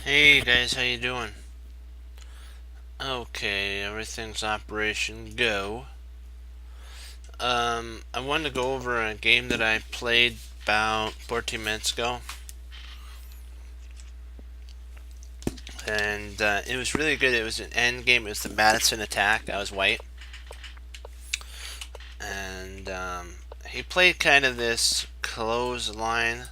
Hey guys, how you doing? Okay, everything's Operation Go. I wanted to go over a game that I played about 14 minutes ago, and it was really good. It was an end game. It was the Madison attack. I was white, and he played kind of this clothesline,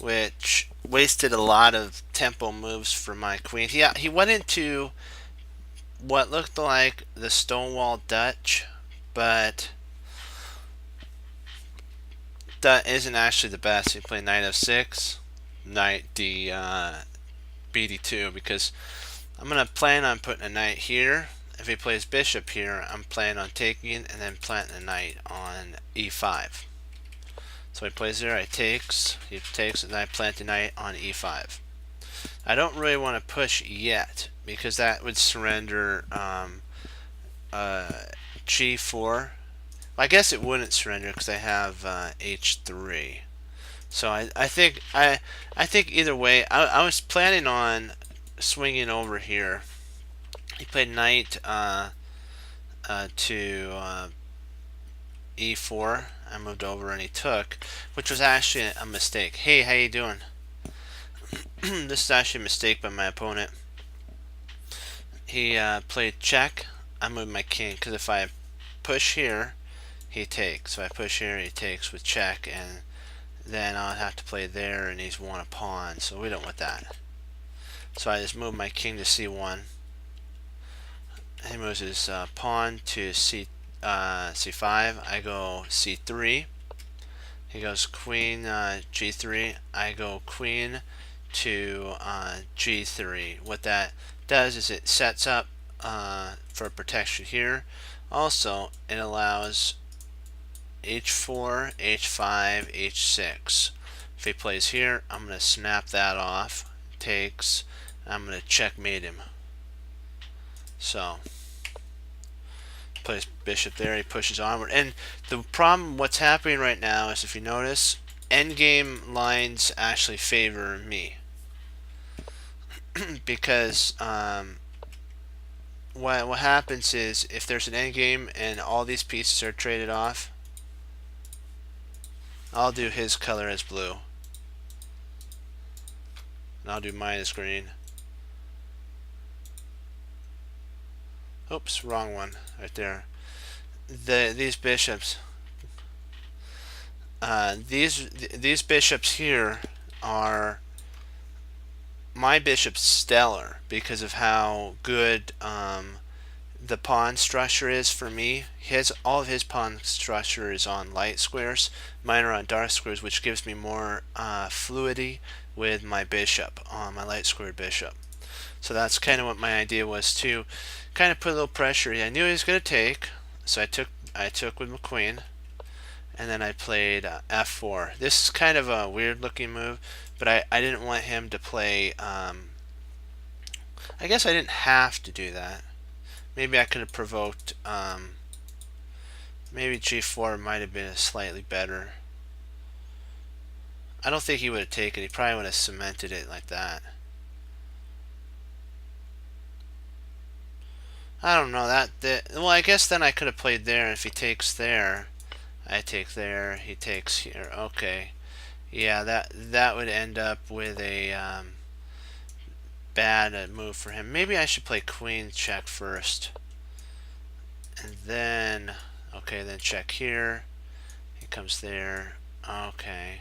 which wasted a lot of tempo moves for my queen. He went into what looked like the Stonewall Dutch, but that isn't actually the best. He played knight f6, knight d bd2 because I'm gonna plan on putting a knight here. If he plays bishop here, I'm planning on taking and then planting a knight on e5. So he plays there, he takes, and I plant a knight on e5. I don't really want to push yet because that would surrender uh, g4. I guess it wouldn't surrender because I have h3. So I think either way, I was planning on swinging over here. He played knight to e4. I moved over and he took, which was actually a mistake. Hey, how you doing? This is actually a mistake by my opponent. He played check. I moved my king because if I push here, he takes. If I push here, he takes with check, and then I'll have to play there, and he's won a pawn, so we don't want that. So I just move my king to c1. He moves his pawn to c5. I go c3. He goes queen g3. I go queen to g3. What that does is it sets up for protection here. Also, it allows h4, h5, h6. If he plays here, I'm going to snap that off. Takes. I'm going to checkmate him. So plays bishop there, he pushes onward. And the problem, what's happening right now is, if you notice, endgame lines actually favor me. Because what happens is, if there's an endgame and all these pieces are traded off, I'll do his color as blue. And I'll do mine as green. Oops, wrong one right there. These bishops, these bishops here are my bishop's stellar because of how good the pawn structure is for me. All of his pawn structure is on light squares. Mine are on dark squares, which gives me more fluidity with my bishop, on my light squared bishop. So that's kind of what my idea was, to kind of put a little pressure. I knew he was going to take, so I took with my queen, and then I played f4. This is kind of a weird looking move, but I didn't want him to play. I guess I didn't have to do that. Maybe I could have provoked. Maybe g4 might have been slightly better. I don't think he would have taken. He probably would have cemented it like that. I don't know well, I guess then I could have played there. If he takes there, I take there. He takes here. Okay. Yeah, that would end up with a bad move for him. Maybe I should play queen check first, and then okay, then check here. He comes there. Okay.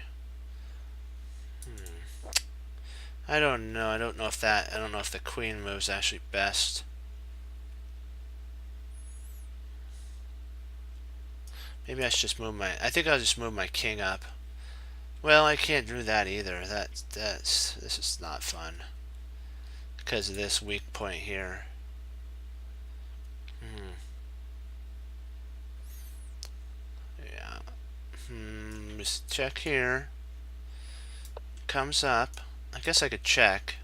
I don't know. I don't know if the queen move's actually best. Maybe I should just move I think I'll just move my king up. Well, I can't do that either. This is not fun because of this weak point here. Yeah. Just check here. Comes up. I guess I could check.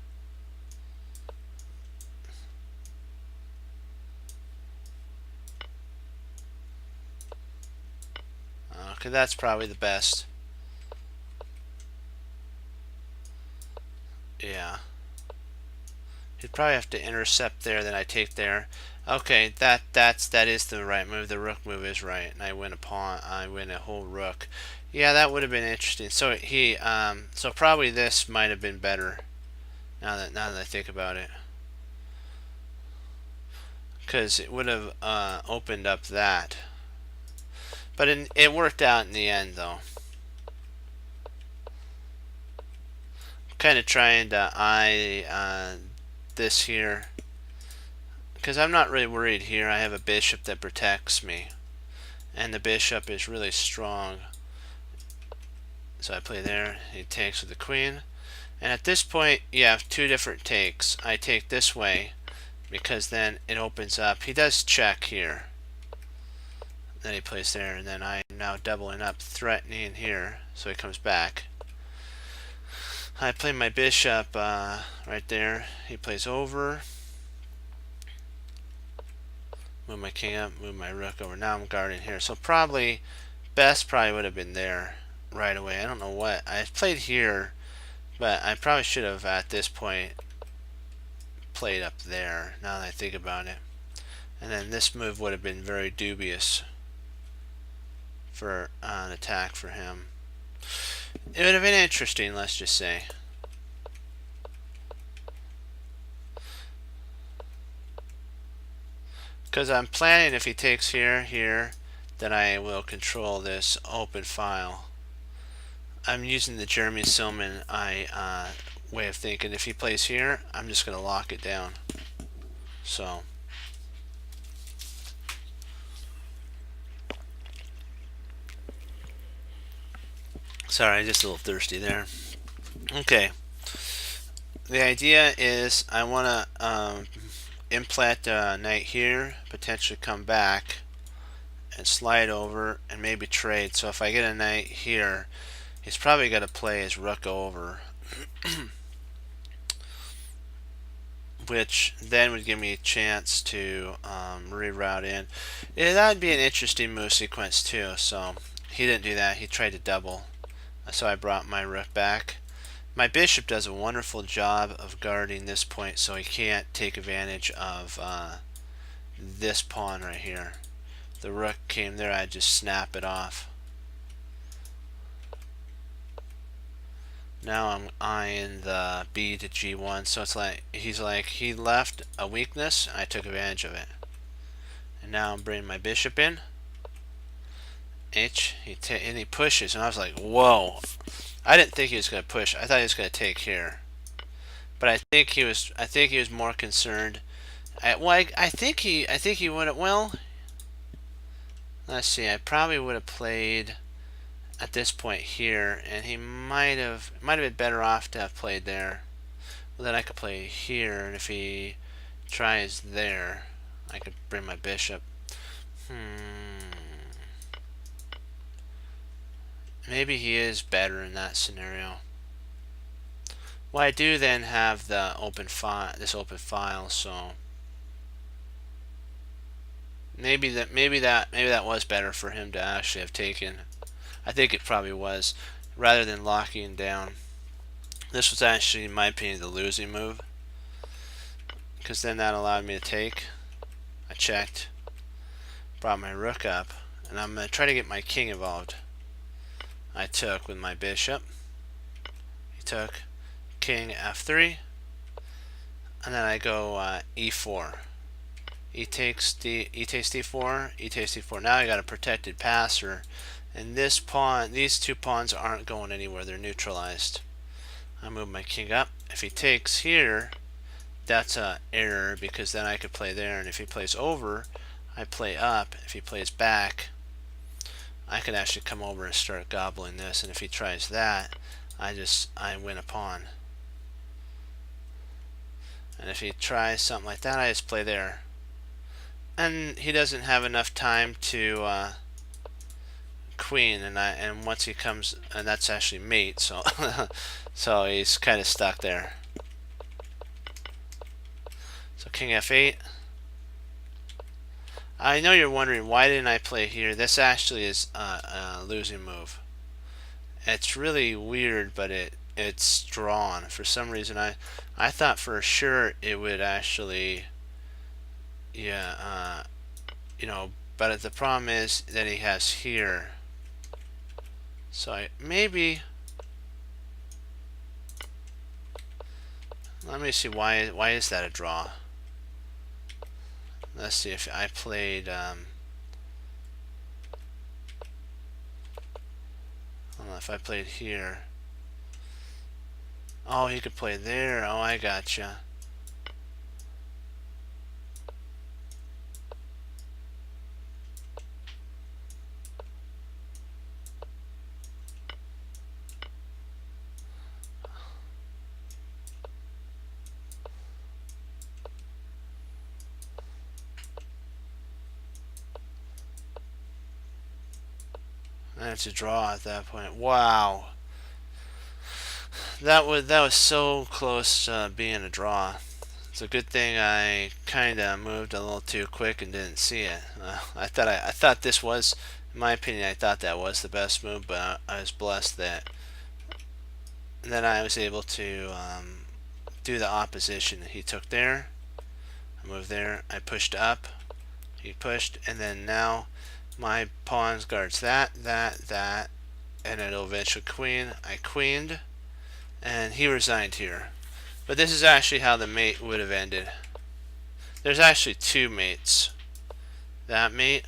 Okay, that's probably the best. Yeah. He'd probably have to intercept there, then I take there. Okay, that is the right move. The rook move is right, and I win a pawn. I win a whole rook. Yeah, that would have been interesting. So so probably this might have been better. Now that I think about it, because it would have opened up that. But it worked out in the end, though. Kind of trying to eye this here, because I'm not really worried here. I have a bishop that protects me, and the bishop is really strong. So I play there. He takes with the queen, and at this point you have two different takes. I take this way because then it opens up. He does check here, then he plays there, and then I'm now doubling up, threatening here, so he comes back. I play my bishop right there. He plays over. Move my king up, move my rook over. Now I'm guarding here. So probably best would have been there right away. I don't know what. I played here, but I probably should have at this point played up there, now that I think about it. And then this move would have been very dubious for an attack for him. It would have been interesting, let's just say. Because I'm planning if he takes here, then I will control this open file. I'm using the Jeremy Silman way of thinking. If he plays here, I'm just going to lock it down. So sorry, just a little thirsty there. Okay. The idea is I want to implant a knight here, potentially come back and slide over and maybe trade. So if I get a knight here, he's probably got to play his rook over, which then would give me a chance to reroute in. Yeah, that would be an interesting move sequence too. So he didn't do that. He tried to double. So I brought my rook back. My bishop does a wonderful job of guarding this point, so he can't take advantage of this pawn right here. The rook came there, I just snap it off. Now I'm eyeing the b to g1, so it's like he left a weakness, and I took advantage of it. And now I'm bringing my bishop in. H, and he pushes, and I was like, whoa. I didn't think he was going to push. I thought he was going to take here, but I think he was more concerned. I think he would have. Well, let's see. I probably would have played at this point here, and he might have been better off to have played there. Well, then I could play here, and if he tries there, I could bring my bishop. Maybe he is better in that scenario. Well, I do then have the open file, so maybe that was better for him to actually have taken. I think it probably was, rather than locking down. This was actually, in my opinion, the losing move, because then that allowed me to take. I checked, brought my rook up, and I'm going to try to get my king involved. I took with my bishop. He took king f3, and then I go e4. E takes d4, e takes d4. Now I got a protected passer, and these two pawns aren't going anywhere. They're neutralized. I move my king up. If he takes here, that's an error, because then I could play there, and if he plays over, I play up. If he plays back, I could actually come over and start gobbling this, and if he tries that, I win a pawn. And if he tries something like that, I just play there. And he doesn't have enough time to queen, and once he comes, and that's actually mate, so so he's kind of stuck there. So king f8. I know you're wondering, why didn't I play here? This actually is a losing move, It's really weird, but it's drawn for some reason. I thought for sure it would actually, yeah, you know, but the problem is that he has here. So maybe let me see why is that a draw? Let's see if I played. I don't know if I played here. Oh, he could play there. Oh, I gotcha. That's a draw at that point. Wow, that was so close to being a draw. It's a good thing I kind of moved a little too quick and didn't see it. I thought this was, in my opinion, I thought that was the best move, but I was blessed that then I was able to do the opposition. He took there, I moved there, I pushed up, he pushed, and then now my pawns guards that, and it'll eventually queen. I queened, and he resigned here. But this is actually how the mate would have ended. There's actually two mates. That mate,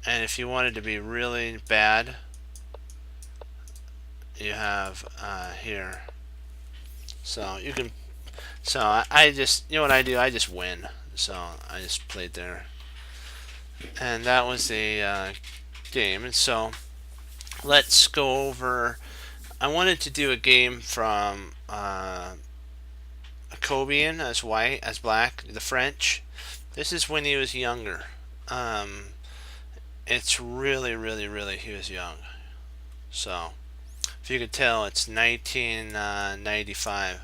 and if you wanted to be really bad, you have here. So you can. So I just, you know what I do? I just win. So I just played there, and that was the game. And so let's go over. I wanted to do a game from Cobian as white, as black, the French. This is when he was younger. It's really he was young. So if you could tell, it's 1995.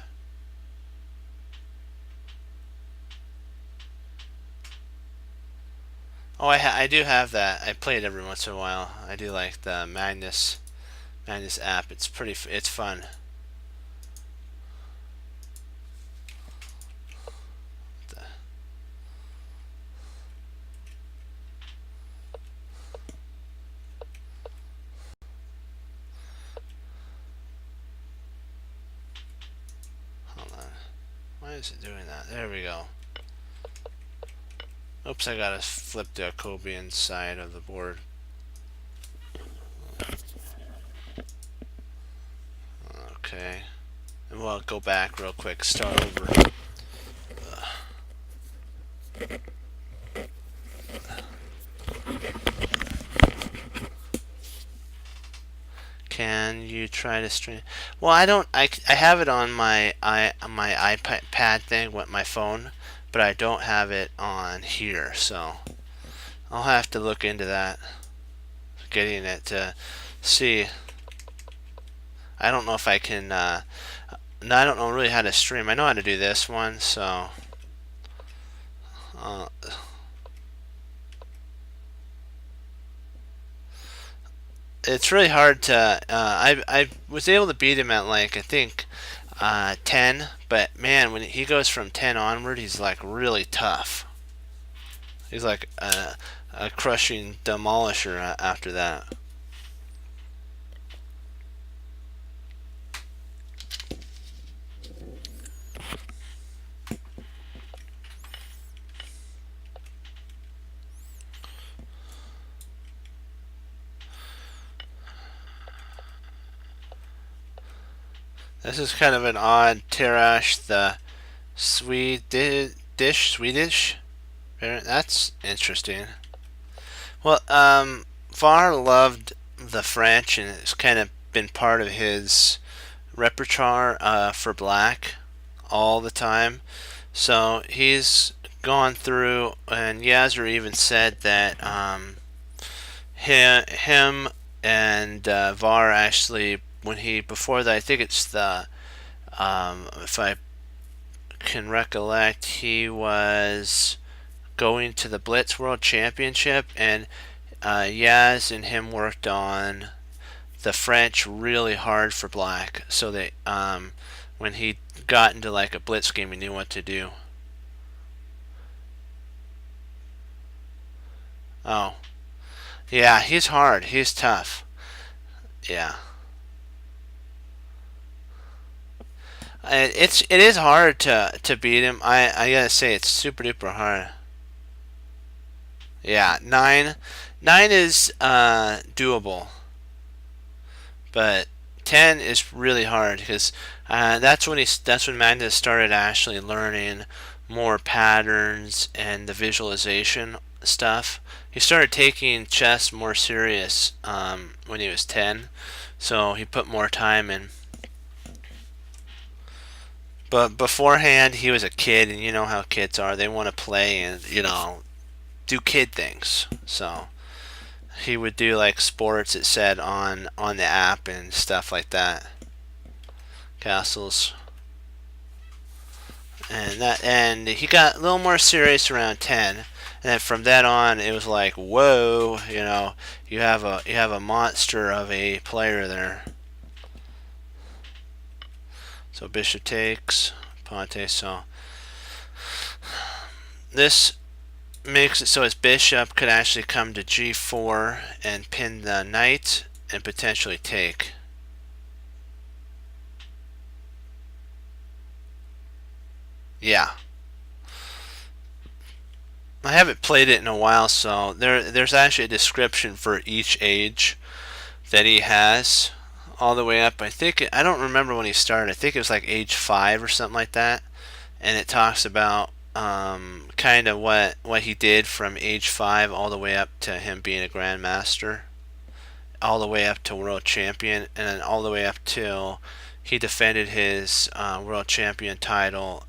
Oh, I do have that. I play it every once in a while. I do like the Magnus app. It's fun. Hold on. Why is it doing that? There we go. Oops, I gotta flip the Cobian side of the board. Okay. And we'll go back real quick. Start over. Can you try to stream? Well, I don't. I have it on my iPad thing with my phone, but I don't have it on here. So I'll have to look into that. Getting it to see. I don't know if I can. No, I don't know really how to stream. I know how to do this one, so. It's really hard to. I was able to beat him at like I think 10, but man, when he goes from 10 onward, he's like really tough. He's like a crushing demolisher after that. This is kind of an odd Tarash, the Swedish. That's interesting. Well, Var loved the French, and it's kind of been part of his repertoire for black all the time. So he's gone through, and Yazzer even said that him and Var actually, when he before that, I think it's the if I can recollect, he was going to the Blitz World Championship, and Yaz and him worked on the French really hard for black, so they when he got into like a blitz game, he knew what to do. Oh, yeah, he's hard. He's tough. Yeah, it is hard to beat him. I gotta say it's super duper hard. Yeah, nine is doable, but 10 is really hard because that's when Magnus started actually learning more patterns and the visualization stuff. He started taking chess more serious when he was 10, so he put more time in. But beforehand, he was a kid, and you know how kids are. They want to play and, do kid things. So he would do like sports, it said on the app and stuff like that. Castles. And he got a little more serious around 10. And then from then on, it was like, whoa, you have a monster of a player there. So bishop takes, pawn takes. So this makes it so his bishop could actually come to g4 and pin the knight and potentially take. Yeah. I haven't played it in a while, so there's actually a description for each age that he has all the way up. I don't remember when he started. I think it was like age 5 or something like that. And it talks about kind of what he did from age 5 all the way up to him being a grandmaster, all the way up to world champion, and then all the way up till he defended his world champion title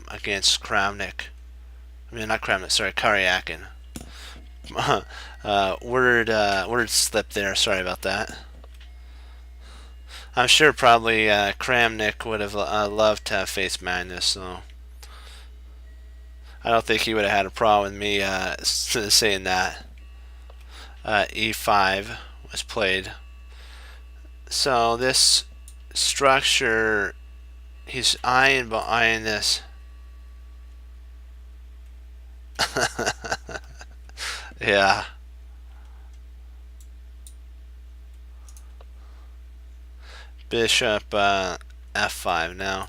against Kramnik. I mean, not Kramnik, sorry, Karyakin. Word slip there. Sorry about that. I'm sure probably Kramnik would have loved to have faced Magnus, so I don't think he would have had a problem with me saying that. E5 was played. So this structure, he's eyeing this. Yeah. Bishop f5 now.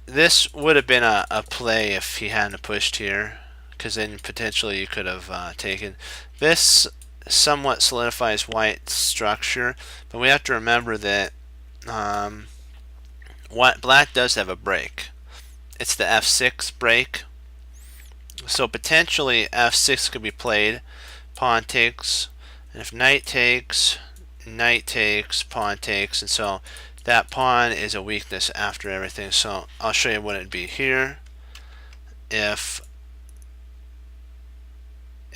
This would have been a play if he hadn't pushed here, because then potentially you could have taken. This somewhat solidifies white's structure, but we have to remember that black does have a break. It's the f6 break. So potentially f6 could be played. Pawn takes, and if knight takes, pawn takes, and so that pawn is a weakness after everything. So I'll show you what it'd be here. If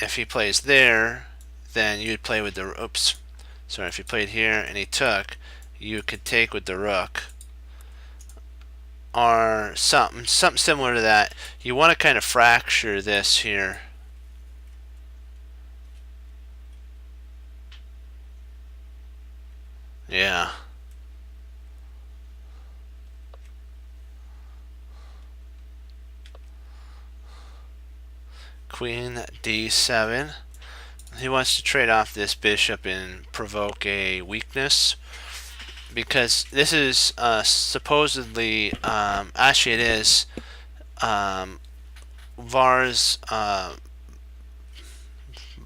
he plays there, then you'd play with the if you played here and he took, you could take with the rook, or something similar to that. You want to kind of fracture this here. Yeah. Queen d7. He wants to trade off this bishop and provoke a weakness, because this is supposedly, actually it is, Var's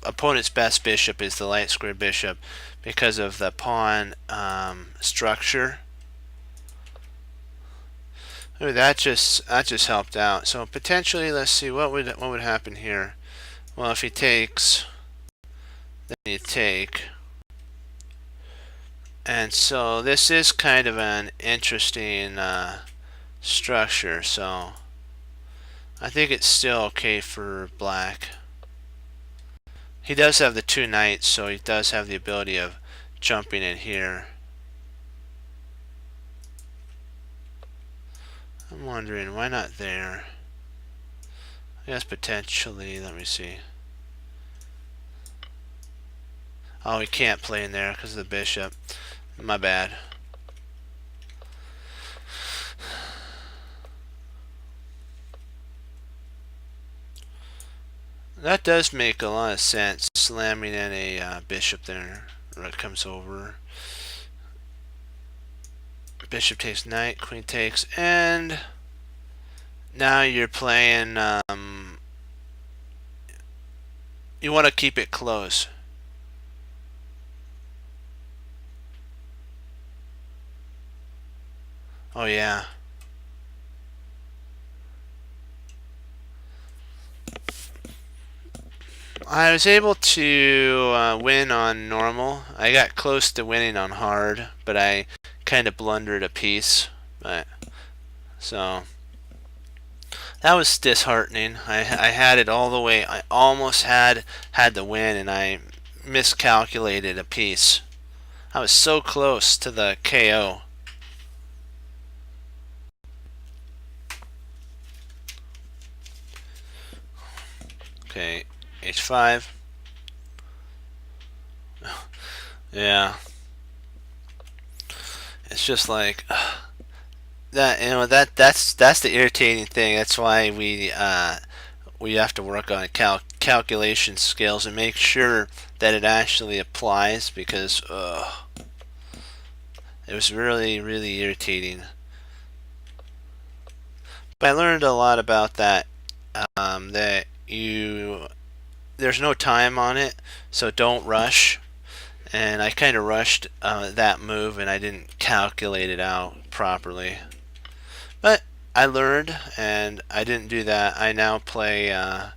opponent's best bishop is the light squared bishop because of the pawn structure. Ooh, that just helped out. So potentially, let's see what would happen here. Well, if he takes, then you take. And so this is kind of an interesting structure, so I think it's still okay for black. He does have the 2 knights, so he does have the ability of jumping in here. I'm wondering, why not there? I guess potentially, let me see. Oh, he can't play in there because of the bishop. My bad. That does make a lot of sense, slamming in a bishop there. Rook comes over. Bishop takes knight, queen takes, and now you're playing, you want to keep it close. Oh yeah. I was able to win on normal. I got close to winning on hard, but I kind of blundered a piece. But so that was disheartening. I had it all the way. I almost had the win, and I miscalculated a piece. I was so close to the KO. Okay, h5. Yeah. It's just like that. You know, that's the irritating thing. That's why we have to work on calculation skills and make sure that it actually applies, because it was really irritating. But I learned a lot about that. That there's no time on it, so don't rush. And I kind of rushed that move, and I didn't calculate it out properly. But I learned, and I didn't do that. I now play a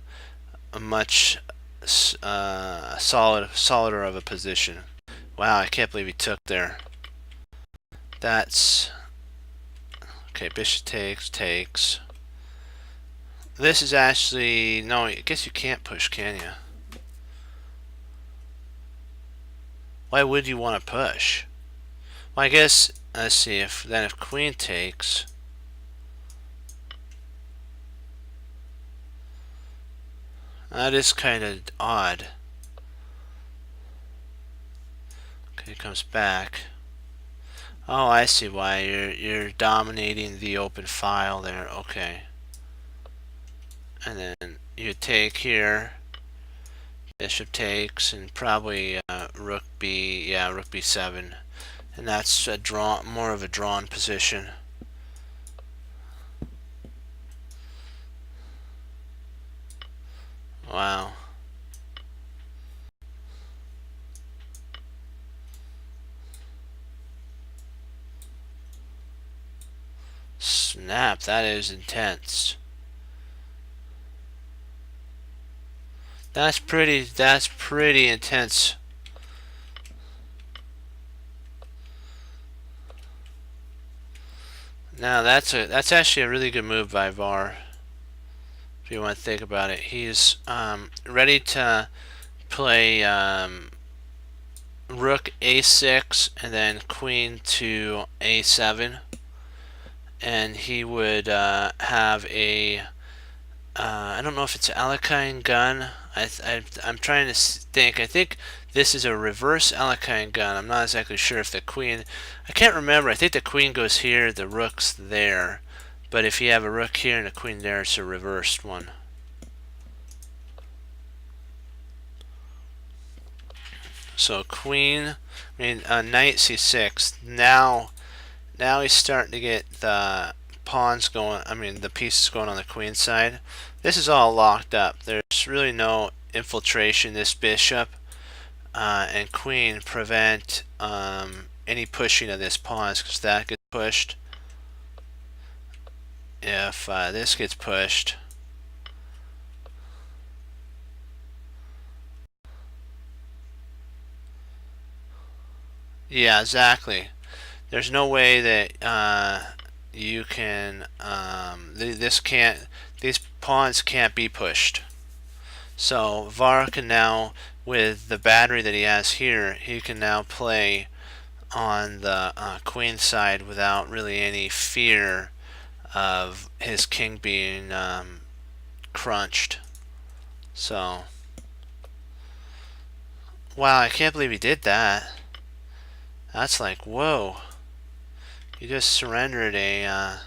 much solider of a position. Wow, I can't believe he took there. That's okay. Bishop takes. This is actually no. I guess you can't push, can you? Why would you want to push? Well, I guess let's see if queen takes. That is kind of odd. Okay, it comes back. Oh, I see why you're dominating the open file there. Okay. And then you take here. Bishop takes, and probably rook b. Yeah, rook b7, and that's a more of a drawn position. Wow. Snap, that is intense. That's pretty intense. Now that's actually a really good move by Var. If you want to think about it, he's ready to play rook a6 and then queen to a7, and he would have a I don't know if it's Alekhine gun. I'm trying to think. I think this is a reverse Alekhine gun. I'm not exactly sure if the queen. I can't remember. I think the queen goes here, the rook's there. But if you have a rook here and a queen there, it's a reversed one. So queen, knight c6. Now he's starting to get the pawns going. The pieces going on the queen side. This is all locked up. There's really no infiltration. This bishop and queen prevent any pushing of this pawns, because that gets pushed. If this gets pushed, yeah, exactly. There's no way that you can these pawns can't be pushed. So Var can now, with the battery that he has here, he can now play on the queen side without really any fear of his king being crunched. So wow, I can't believe he did that. That's like, whoa. You just surrendered a,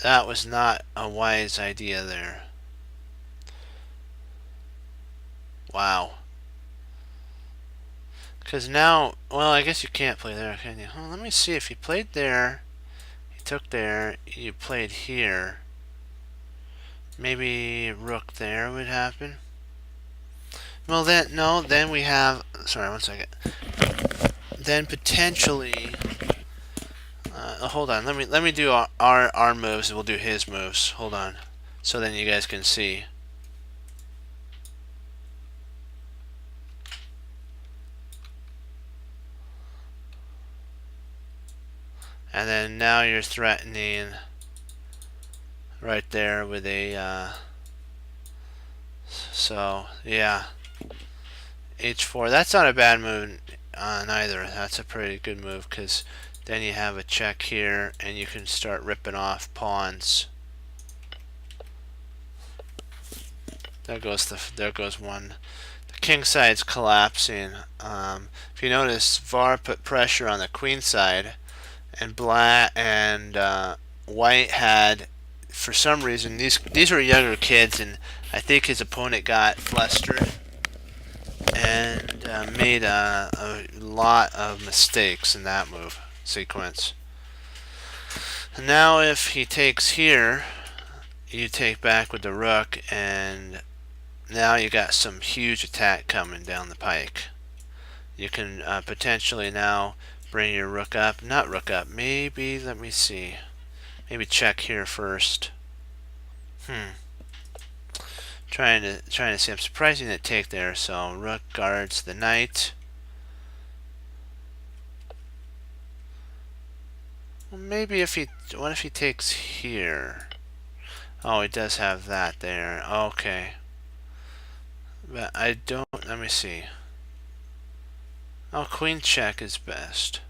that was not a wise idea there. Wow. Because now, well, I guess you can't play there, can you? Oh, let me see. If you played there, you took there, you played here, maybe rook there would happen. Well, then, no, then we have, sorry, one second. Then potentially, hold on, let me do our moves, and we'll do his moves. Hold on. So then you guys can see. And then now you're threatening right there with a, so, yeah. H4, that's not a bad move neither. That's a pretty good move, because then you have a check here, and you can start ripping off pawns. There goes one. The king side's collapsing. If you notice, Var put pressure on the queen side, and black and white had, for some reason, these were younger kids, and I think his opponent got flustered and made a lot of mistakes in that move sequence. And now if he takes here, you take back with the rook, and now you got some huge attack coming down the pike. You can potentially now bring your rook up. Not rook up. Maybe, let me see. Maybe check here first. Trying to see. I'm surprised you didn't take there. So rook guards the knight. Well, maybe if he, what if he takes here? Oh, he does have that there. Okay. But I don't, let me see. Oh, queen check is best.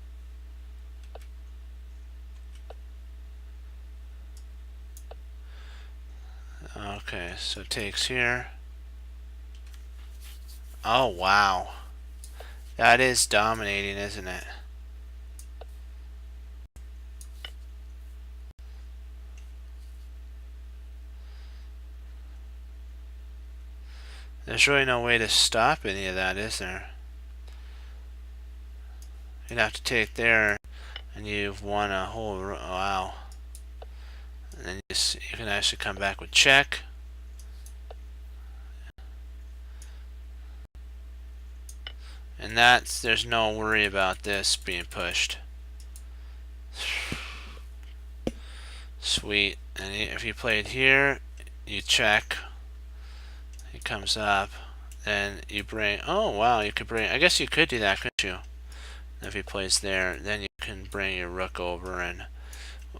Okay, so takes here. Oh, wow. That is dominating, isn't it? There's really no way to stop any of that, is there? You'd have to take there, and you've won a whole, wow. And then you can actually come back with check. And there's no worry about this being pushed. Sweet. And if you played here, you check. He comes up, then you bring, oh wow, you could bring, I guess you could do that, couldn't you? If he plays there, then you can bring your rook over, and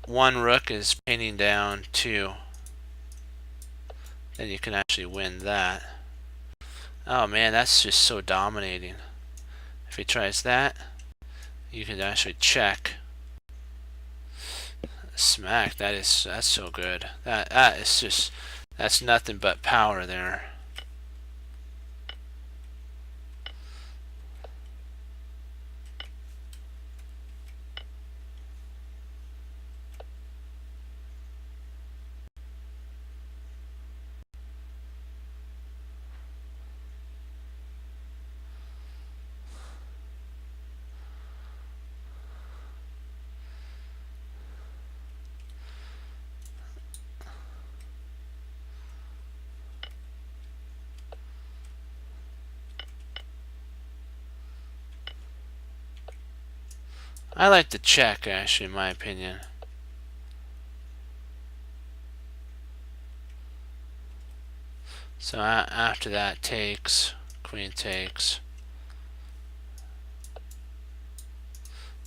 one rook is painting down two. Then you can actually win that. Oh man, that's just so dominating. If he tries that, you can actually check. Smack, that's so good. That is just, that's nothing but power there. I like the check, actually, in my opinion. So after that, takes, queen takes.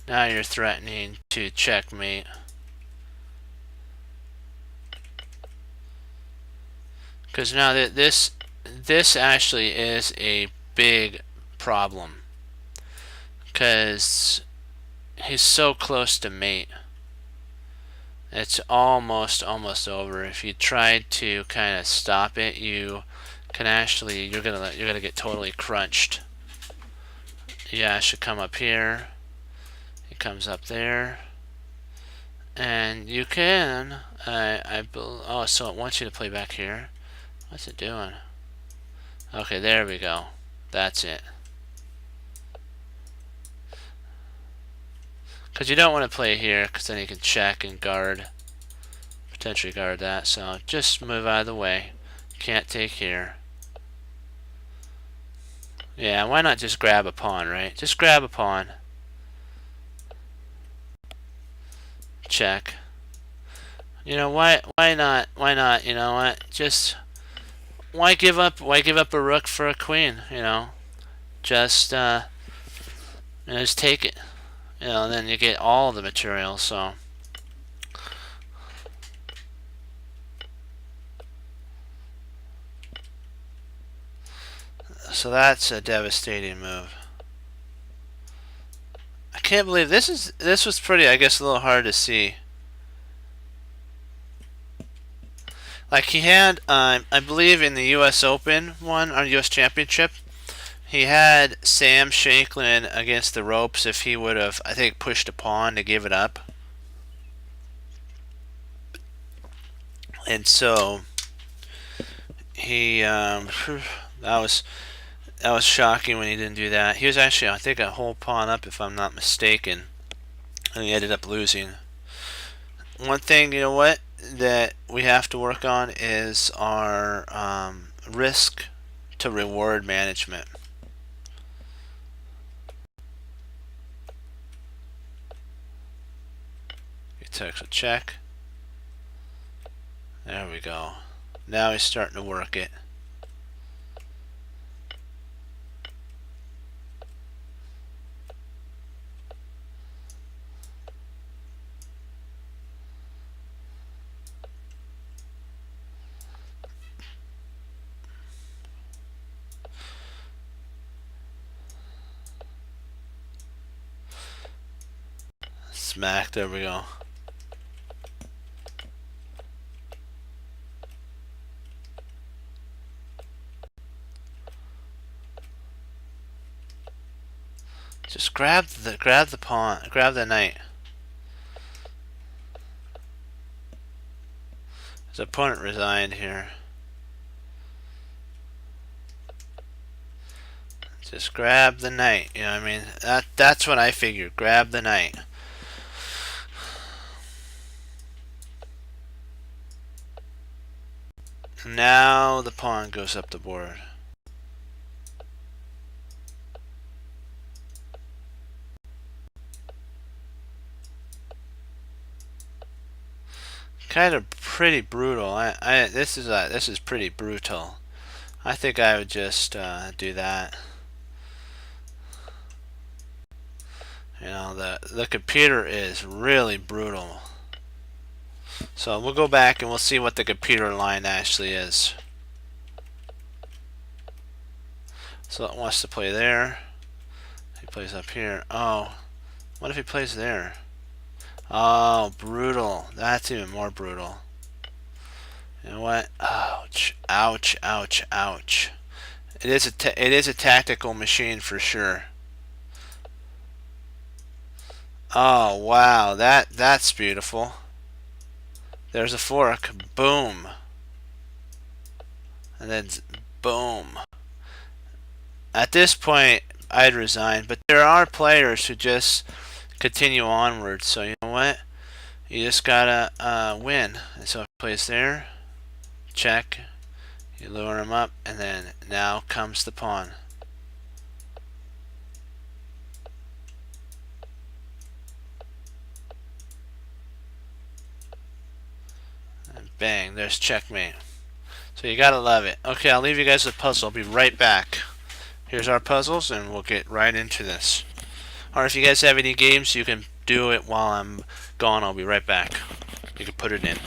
Now you're threatening to checkmate. Because now this actually is a big problem. Because he's so close to mate. It's almost over. If you tried to kind of stop it, you can actually, you're gonna get totally crunched. Yeah, it should come up here. It comes up there. And you can, oh, so it wants you to play back here. What's it doing? Okay, there we go. That's it. Because you don't want to play here, because then you can check and guard, potentially guard that. So just move out of the way. Can't take here. Yeah, why not just grab a pawn, right? Just grab a pawn. Check. You know, why not, you know what? Just why give up a rook for a queen, you know? Just just take it. You know, and then you get all the material, so that's a devastating move. I can't believe this was pretty, I guess, a little hard to see. Like he had, I believe in the U.S. Open one, or U.S. Championship, he had Sam Shankland against the ropes if he would have, I think, pushed a pawn to give it up. And so he, that was shocking when he didn't do that. He was actually, I think, a whole pawn up, if I'm not mistaken, and he ended up losing. One thing, you know what, that we have to work on is our risk to reward management. He takes a check. There we go. Now he's starting to work it. Smack, there we go. Just grab the pawn, grab the knight. His opponent resigned here. Just grab the knight, you know what I mean? That's what I figured. Grab the knight. Now the pawn goes up the board. Kind of pretty brutal. This is pretty brutal. I think I would just do that. You know, the computer is really brutal. So we'll go back and we'll see what the computer line actually is. So it wants to play there. He plays up here. Oh, what if he plays there? Oh, brutal. That's even more brutal. You know what? Ouch! Ouch! Ouch! Ouch! It is a tactical machine for sure. Oh wow, that's beautiful. There's a fork. Boom. And then boom. At this point, I'd resign. But there are players who just continue onward. So you know what? You just gotta win. And so if he plays there, check. You lure him up, and then now comes the pawn. And bang, there's checkmate. So you gotta love it. Okay, I'll leave you guys with the puzzle. I'll be right back. Here's our puzzles, and we'll get right into this. Or if you guys have any games, you can do it while I'm gone. I'll be right back. You can put it in.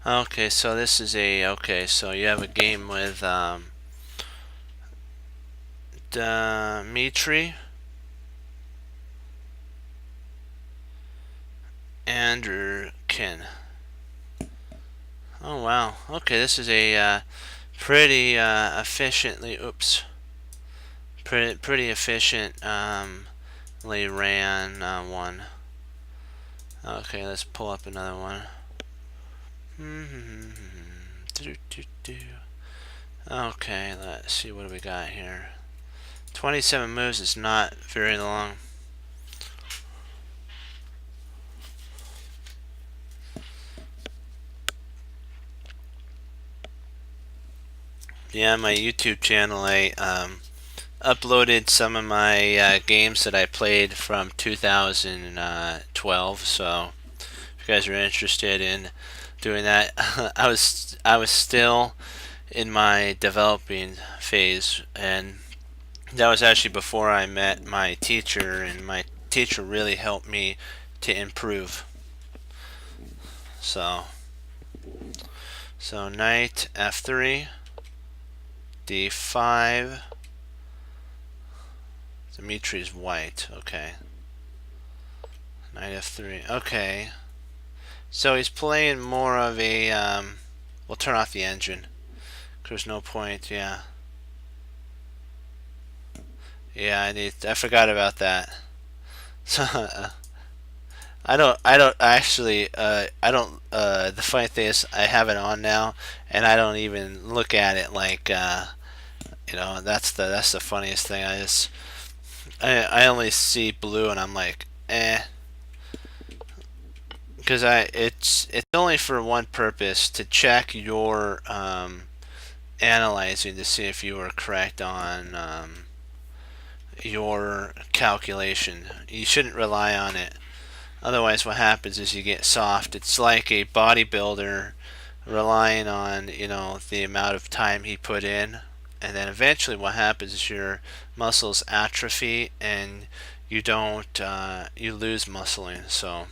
Okay, so this is okay, so you have a game with Dmitri, Andrewkin. Oh wow. Okay, this is a pretty efficiently. Oops. Pretty efficient. Ran one. Okay, let's pull up another one. Okay, let's see what do we got here. 27 moves is not very long. Yeah, my YouTube channel, I uploaded some of my games that I played from 2012. So if you guys are interested in doing that, I was still in my developing phase, and that was actually before I met my teacher, and my teacher really helped me to improve. So knight f3, d5. Dimitri's white. Okay. Knight f3. Okay. So he's playing more of a. We'll turn off the engine. There's no point. Yeah. Yeah, I forgot about that. So I don't actually. I don't. The funny thing is, I have it on now, and I don't even look at it like. That's the funniest thing. I only see blue, and I'm like, eh. Because it's only for one purpose, to check your analyzing to see if you were correct on your calculation. You shouldn't rely on it. Otherwise, what happens is you get soft. It's like a bodybuilder relying on the amount of time he put in, and then eventually what happens is your muscles atrophy and you don't you lose muscling. So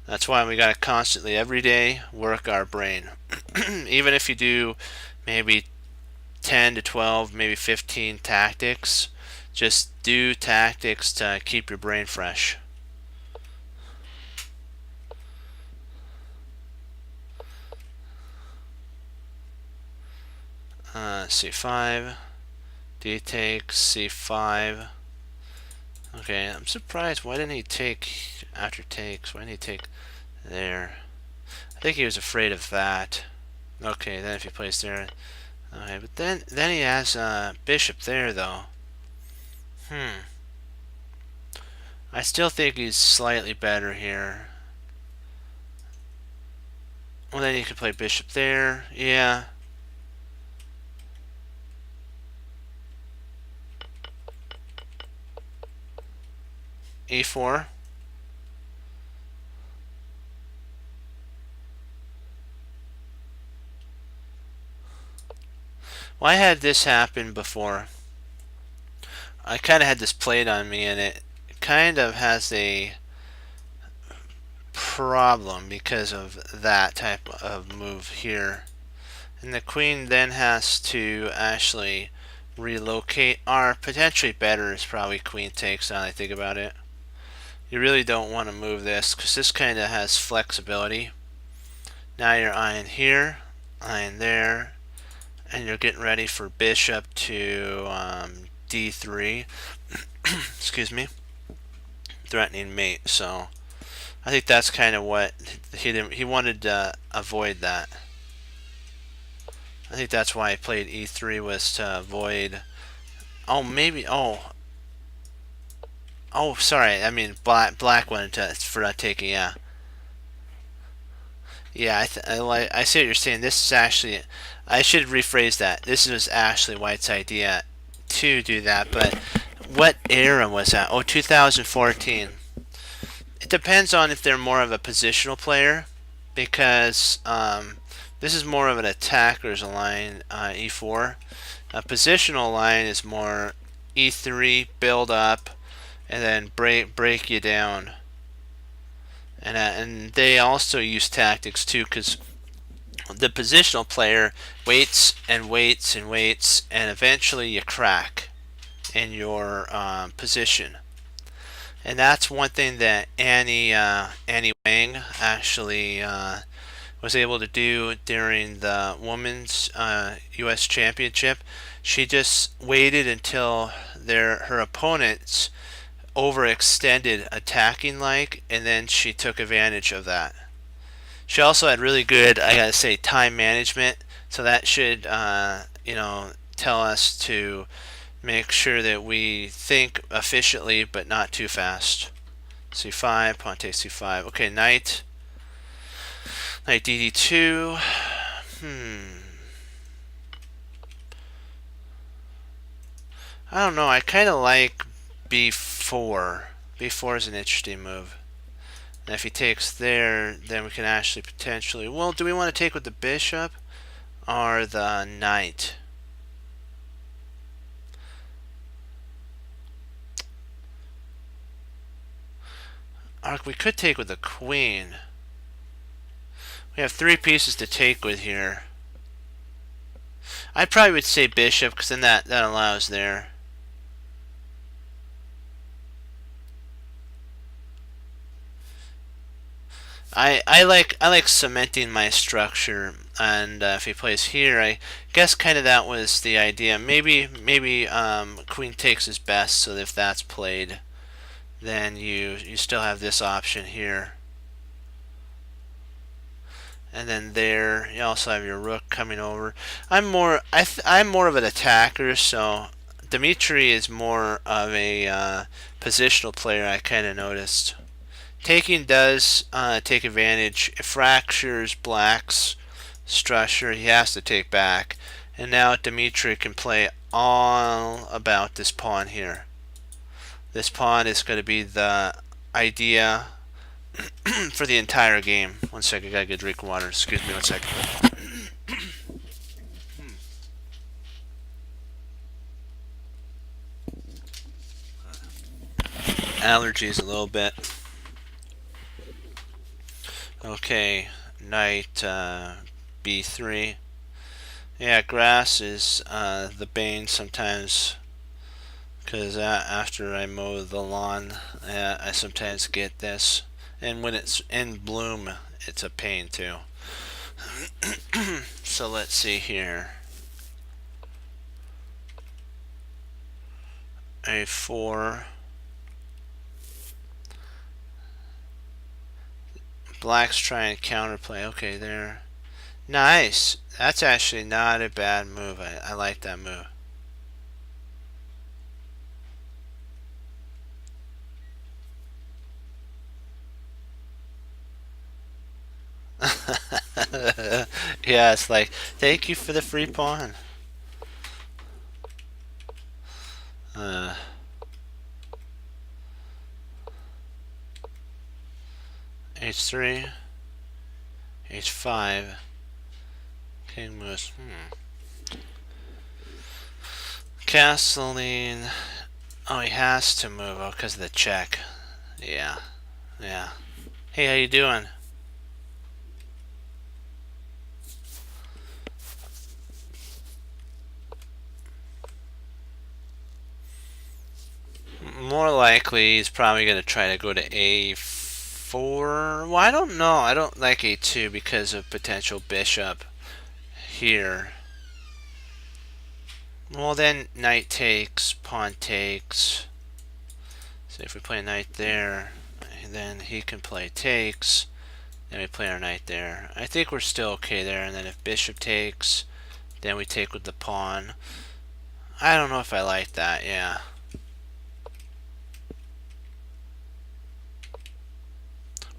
that's why we got to constantly, every day, work our brain. Even if you do maybe 10 to 12, maybe 15 tactics, just do tactics to keep your brain fresh. C5, D takes, C5. Okay, I'm surprised. Why didn't he take after takes? Why didn't he take there? I think he was afraid of that. Okay, then if he plays there. Okay, but then he has bishop there though. I still think he's slightly better here. Well, then you could play bishop there. Yeah. E4. Well, I had this happen before. I kind of had this played on me, and it kind of has a problem because of that type of move here. And the queen then has to actually relocate, or potentially better is probably queen takes now that I think about it. You really don't want to move this because this kind of has flexibility. Now you're eyeing here, eyeing there, and you're getting ready for bishop to d3. Excuse me. Threatening mate. So I think that's kind of what he wanted to avoid that. I think that's why I played e3, was to avoid. Oh, maybe. Oh, sorry. I mean, black wanted to for not taking. Yeah. Yeah, I see what you're saying. This is actually, I should rephrase that. This was actually White's idea to do that, but what era was that? Oh, 2014. It depends on if they're more of a positional player, because this is more of an attacker's line, e4. A positional line is more e3, build up, and then break you down. And they also use tactics too, because the positional player waits and waits and waits, and eventually you crack in your position. And that's one thing that Annie Wang actually was able to do during the women's U.S. Championship. She just waited until her opponents overextended attacking and then she took advantage of that. She also had really good, I gotta say, time management. So that should, tell us to make sure that we think efficiently but not too fast. C5, pawn takes C5. Okay, knight DD2. I don't know. I kind of like B4. B4 is an interesting move. And if he takes there, then we can actually potentially... Well, do we want to take with the bishop or the knight? Or we could take with the queen. We have 3 pieces to take with here. I probably would say bishop, because then that allows there. I like cementing my structure, and if he plays here, I guess kind of that was the idea. Maybe queen takes is best, so if that's played, then you still have this option here. And then there you also have your rook coming over. I'm more of an attacker, so Dmitry is more of a positional player. I kind of noticed. Taking does take advantage. It fractures black's structure. He has to take back. And now Dmitry can play all about this pawn here. This pawn is going to be the idea for the entire game. One second, I gotta get a drink of water. Excuse me, one second. Allergies a little bit. Okay, knight b3. Yeah, grass is the bane sometimes, because after I mow the lawn, I sometimes get this. And when it's in bloom, it's a pain too. So let's see here. A4. Black's trying to counterplay. Okay, there. Nice. That's actually not a bad move. I like that move. Yeah, it's like, thank you for the free pawn. H3, H5, king moves. Castling. Oh, he has to move because of the check. Yeah. Hey, how you doing? More likely, he's probably going to try to go to A4. Well, I don't know. I don't like A2 because of potential bishop here. Well, then knight takes, pawn takes. So if we play a knight there, then he can play takes. Then we play our knight there. I think we're still okay there. And then if bishop takes, then we take with the pawn. I don't know if I like that. Yeah.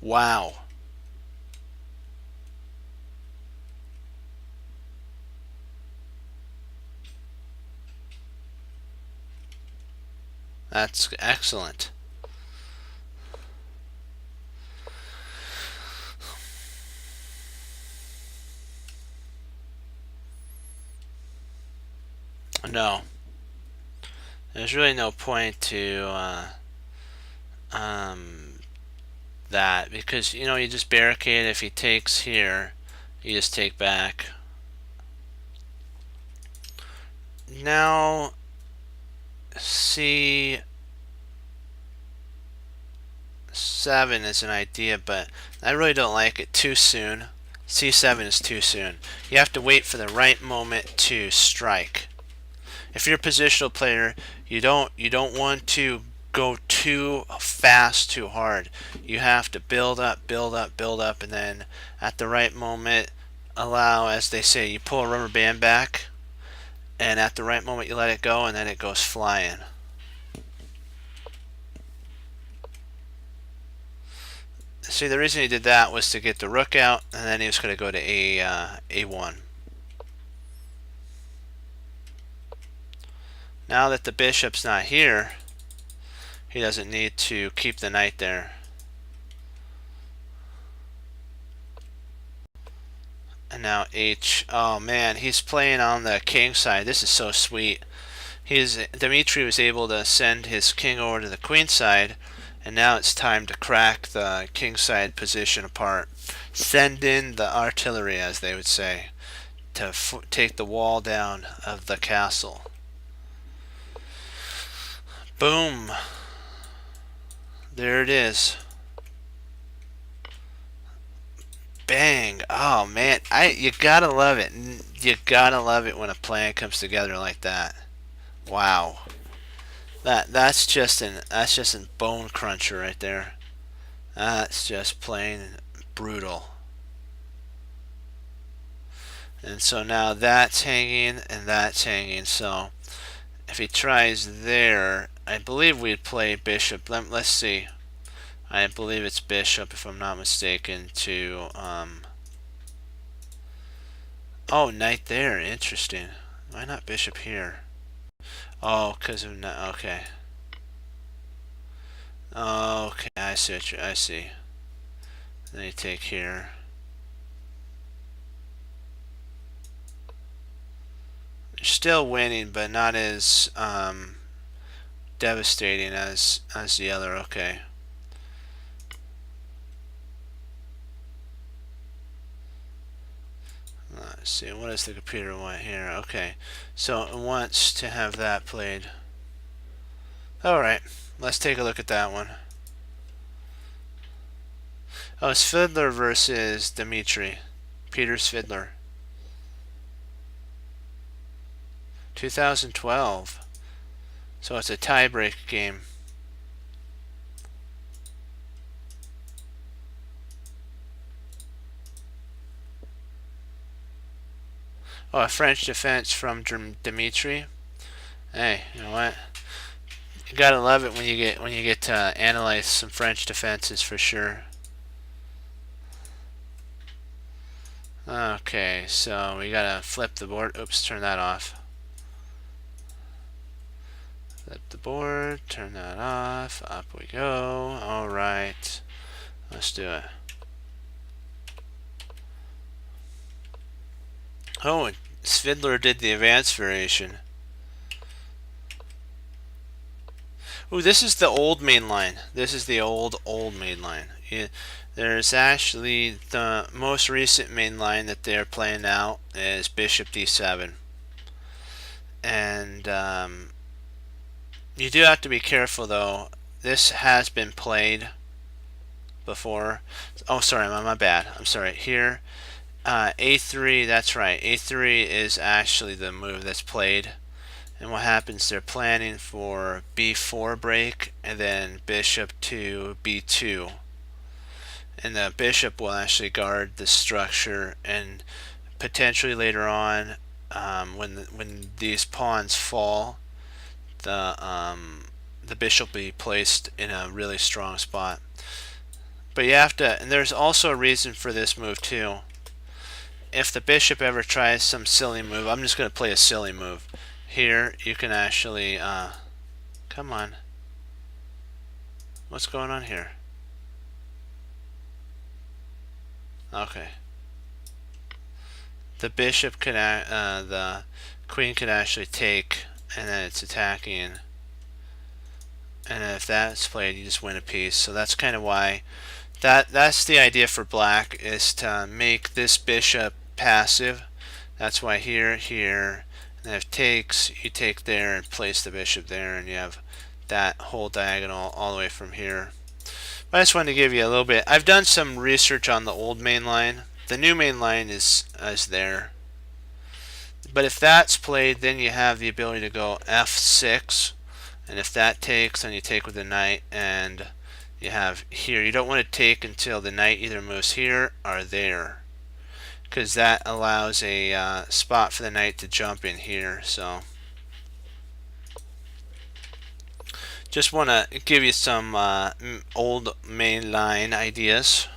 Wow. That's excellent. No. There's really no point to that, because you just barricade. If he takes here, You just take back. Now C7 is an idea, but I really don't like it. Too soon. C7 is too soon. You have to wait for the right moment to strike. If you're a positional player, you don't want to go too fast, too hard. You have to build up, build up, build up, and then at the right moment allow, as they say, you pull a rubber band back, and at the right moment you let it go, and then it goes flying. See, the reason he did that was to get the rook out, and then he was going to go to A1. Now that the bishop's not here, he doesn't need to keep the knight there. And now H. Oh man, he's playing on the king side. This is so sweet. Dmitry was able to send his king over to the queen side, and now it's time to crack the king side position apart. Send in the artillery, as they would say, to take the wall down of the castle. Boom. There it is. Bang. Oh man, you gotta love it. You gotta love it when a plan comes together like that. Wow. That's just a bone cruncher right there. That's just plain brutal. And so now that's hanging and that's hanging. So if he tries there, I believe we'd play bishop. Let's see. I believe it's bishop, if I'm not mistaken, to oh, knight there. Interesting. Why not bishop here? Oh, because of okay. Okay, I see. Then you take here. You're still winning, but not as devastating as the other. Okay. Let's see, what does the computer want here? Okay, so it wants to have that played. Alright, let's take a look at that one. Oh, it's Fiddler versus Dmitry. Peter Svidler. 2012. So it's a tiebreak game. Oh, a French defense from Dmitry. Hey, you know what? You gotta love it when you get to analyze some French defenses for sure. Okay, so we gotta flip the board. Oops, turn that off. Flip the board, turn that off. Up we go. All right, let's do it. Oh, Svidler did the advanced variation. Ooh, this is the old main line. This is the old main line. There's actually the most recent main line that they're playing now is bishop d7. And you do have to be careful though. This has been played before. Oh, sorry, my bad. I'm sorry. Here, a3, that's right. A3 is actually the move that's played. And what happens, they're planning for b4 break and then bishop to b2. And the bishop will actually guard the structure, and potentially later on, when these pawns fall, the bishop will be placed in a really strong spot. But you have to, and there's also a reason for this move too. If the bishop ever tries some silly move, I'm just going to play a silly move. Here, you can actually, come on. What's going on here? Okay. The bishop could, the queen could actually take, and then it's attacking. And if that's played, you just win a piece. So that's kind of why That's the idea for black, is to make this bishop passive. That's why here, here, and then if it takes, you take there and place the bishop there, and you have that whole diagonal all the way from here. But I just wanted to give you a little bit. I've done some research on the old main line. The new main line is there. But if that's played, then you have the ability to go f6, and if that takes, then you take with the knight, and you have here. You don't want to take until the knight either moves here or there, because that allows a spot for the knight to jump in here. So just want to give you some old main line ideas.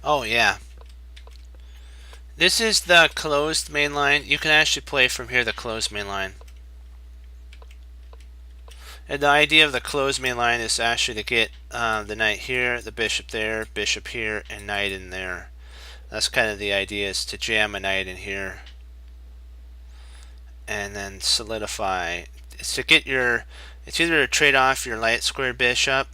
Oh yeah, this is the closed main line. You can actually play from here the closed main line. And the idea of the closed main line is actually to get the knight here, the bishop there, bishop here, and knight in there. That's kind of the idea, is to jam a knight in here and then solidify. It's to get your, it's either to trade off your light squared bishop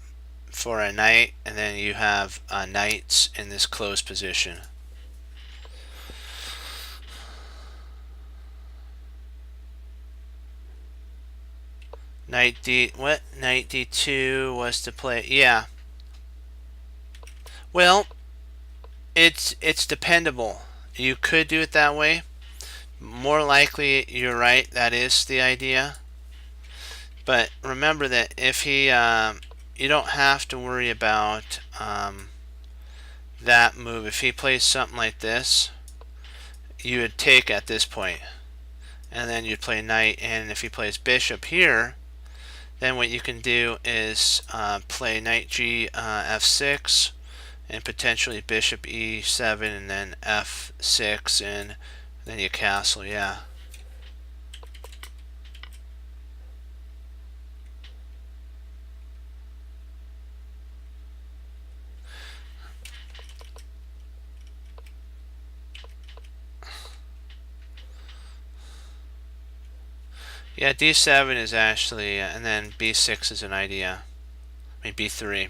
for a knight, and then you have knights in this closed position. Knight D, what? Knight D2 was to play, yeah. Well, it's dependable. You could do it that way. More likely, you're right, that is the idea. But remember that if he, you don't have to worry about that move. If he plays something like this, you would take at this point, and then you'd play knight. And if he plays bishop here, then what you can do is play knight G f6, and potentially bishop e7, and then f6, and then you castle. Yeah. Yeah, d7 is actually, and then b6 is an idea. I mean b3.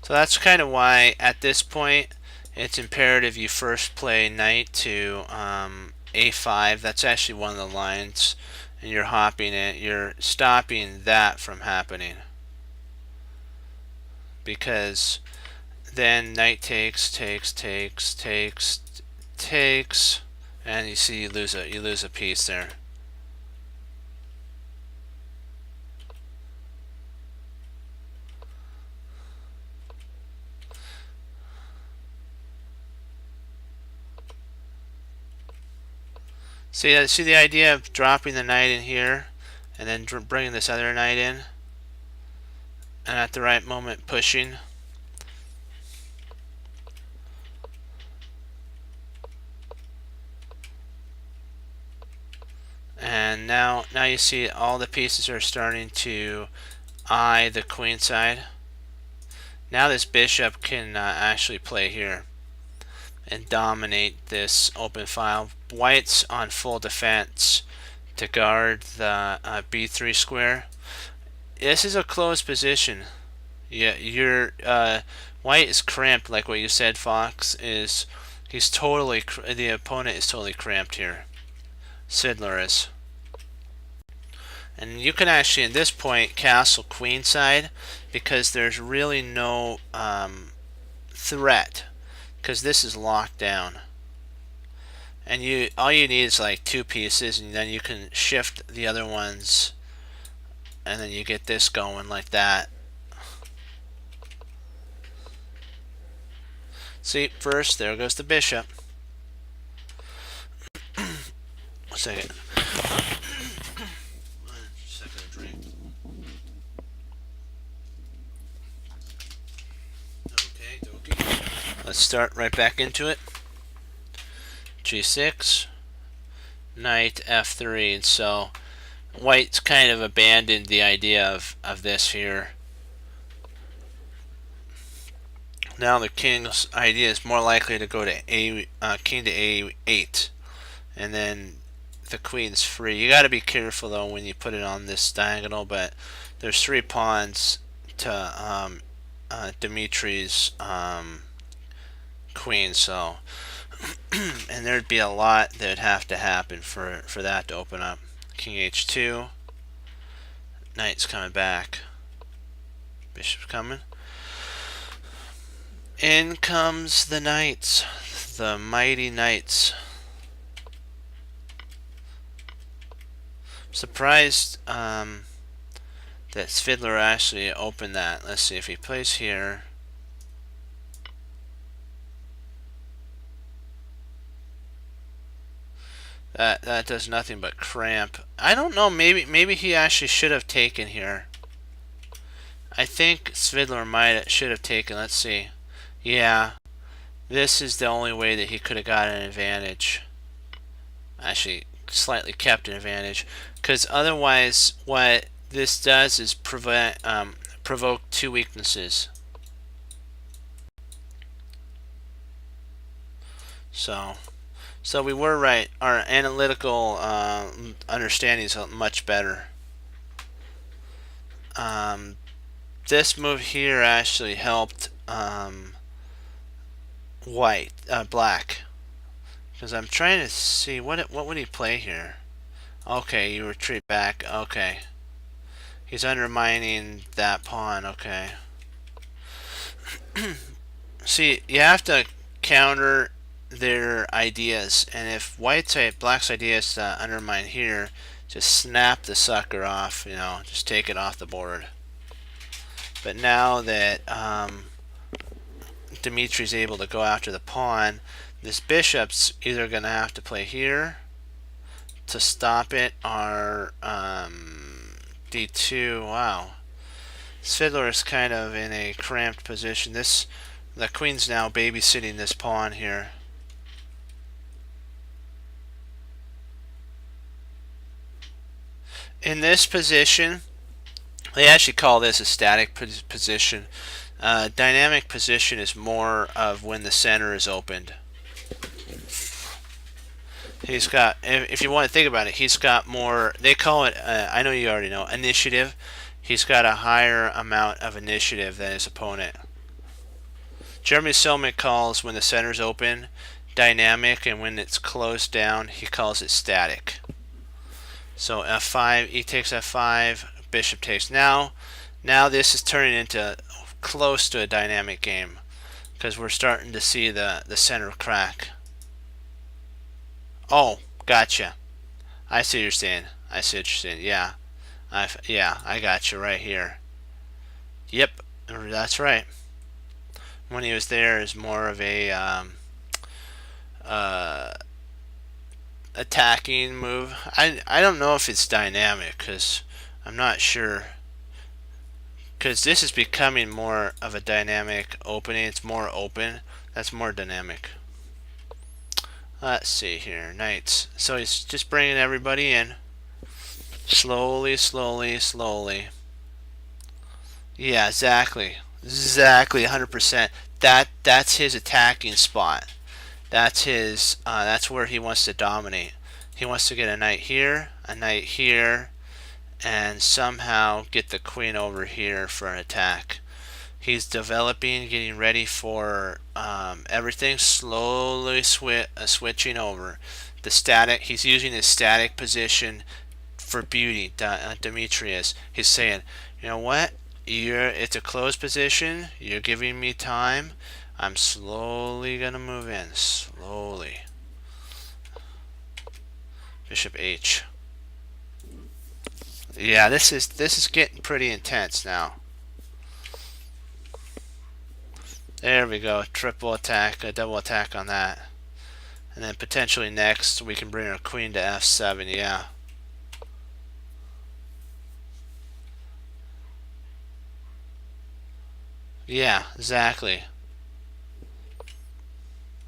So that's kind of why at this point it's imperative you first play knight to a5. That's actually one of the lines, and you're hopping it. You're stopping that from happening, because then knight takes, and you see you lose a piece there. See the idea of dropping the knight in here, and then bringing this other knight in, and at the right moment pushing. And now you see all the pieces are starting to eye the queen side. Now this bishop can actually play here and dominate this open file. White's on full defense to guard the b3 square. This is a closed position. Yeah, white is cramped, like what you said, Fox. He's totally, the opponent is totally cramped here. Sidler is. And you can actually, at this point, castle queenside, because there's really no threat, because this is locked down. And all you need is like 2 pieces, and then you can shift the other ones, and then you get this going like that. See, first, there goes the bishop. 1 second. 1 second of drink. Okay. Let's start right back into it. G6, knight f3, and so white's kind of abandoned the idea of this here. Now the king's idea is more likely to go to king to a8, and then the queen's free. You got to be careful though when you put it on this diagonal, but there's 3 pawns to Dimitri's queen, so and there'd be a lot that would have to happen for that to open up. King h2, knight's coming back, bishop's coming. In comes the knights, the mighty knights. Surprised that Svidler actually opened that. Let's see if he plays here. That does nothing but cramp. I don't know. Maybe he actually should have taken here. I think Svidler should have taken. Let's see. Yeah, this is the only way that he could have got an advantage. Actually, slightly kept an advantage, because otherwise, what this does is provoke 2 weaknesses. So we were right. Our analytical understanding is much better. This move here actually helped black, because I'm trying to see what would he play here. Okay, you retreat back. Okay, he's undermining that pawn. Okay. See, you have to counter their ideas, and if black's idea is to undermine here, just snap the sucker off, just take it off the board. But now that Dimitri's able to go after the pawn, this bishop's either going to have to play here to stop it, or d2. Wow, Svidler is kind of in a cramped position. The queen's now babysitting this pawn here. In this position, they actually call this a static position. Dynamic position is more of when the center is opened. He's got, if you want to think about it, he's got more, they call it, I know you already know, initiative. He's got a higher amount of initiative than his opponent. Jeremy Silman calls when the center's open dynamic, and when it's closed down, he calls it static. So f5, he takes f5, bishop takes. Now this is turning into close to a dynamic game, because we're starting to see the center crack. Oh, gotcha. I see what you're saying. Yeah, I got you right here. Yep, that's right. When he was there is more of a attacking move. I don't know if it's dynamic, because I'm not sure, because this is becoming more of a dynamic opening. It's more open. That's more dynamic. Let's see here, knights. So he's just bringing everybody in slowly. Yeah, exactly 100%. That's his attacking spot. That's his. That's where he wants to dominate. He wants to get a knight here, and somehow get the queen over here for an attack. He's developing, getting ready for everything, slowly switching over. The static. He's using his static position for beauty. Demetrius. He's saying, you know what? It's a closed position. You're giving me time. I'm slowly gonna move in. Slowly. Bishop H. Yeah, this is getting pretty intense now. There we go. Triple attack, a double attack on that. And then potentially next we can bring our queen to f7, yeah. Yeah, exactly.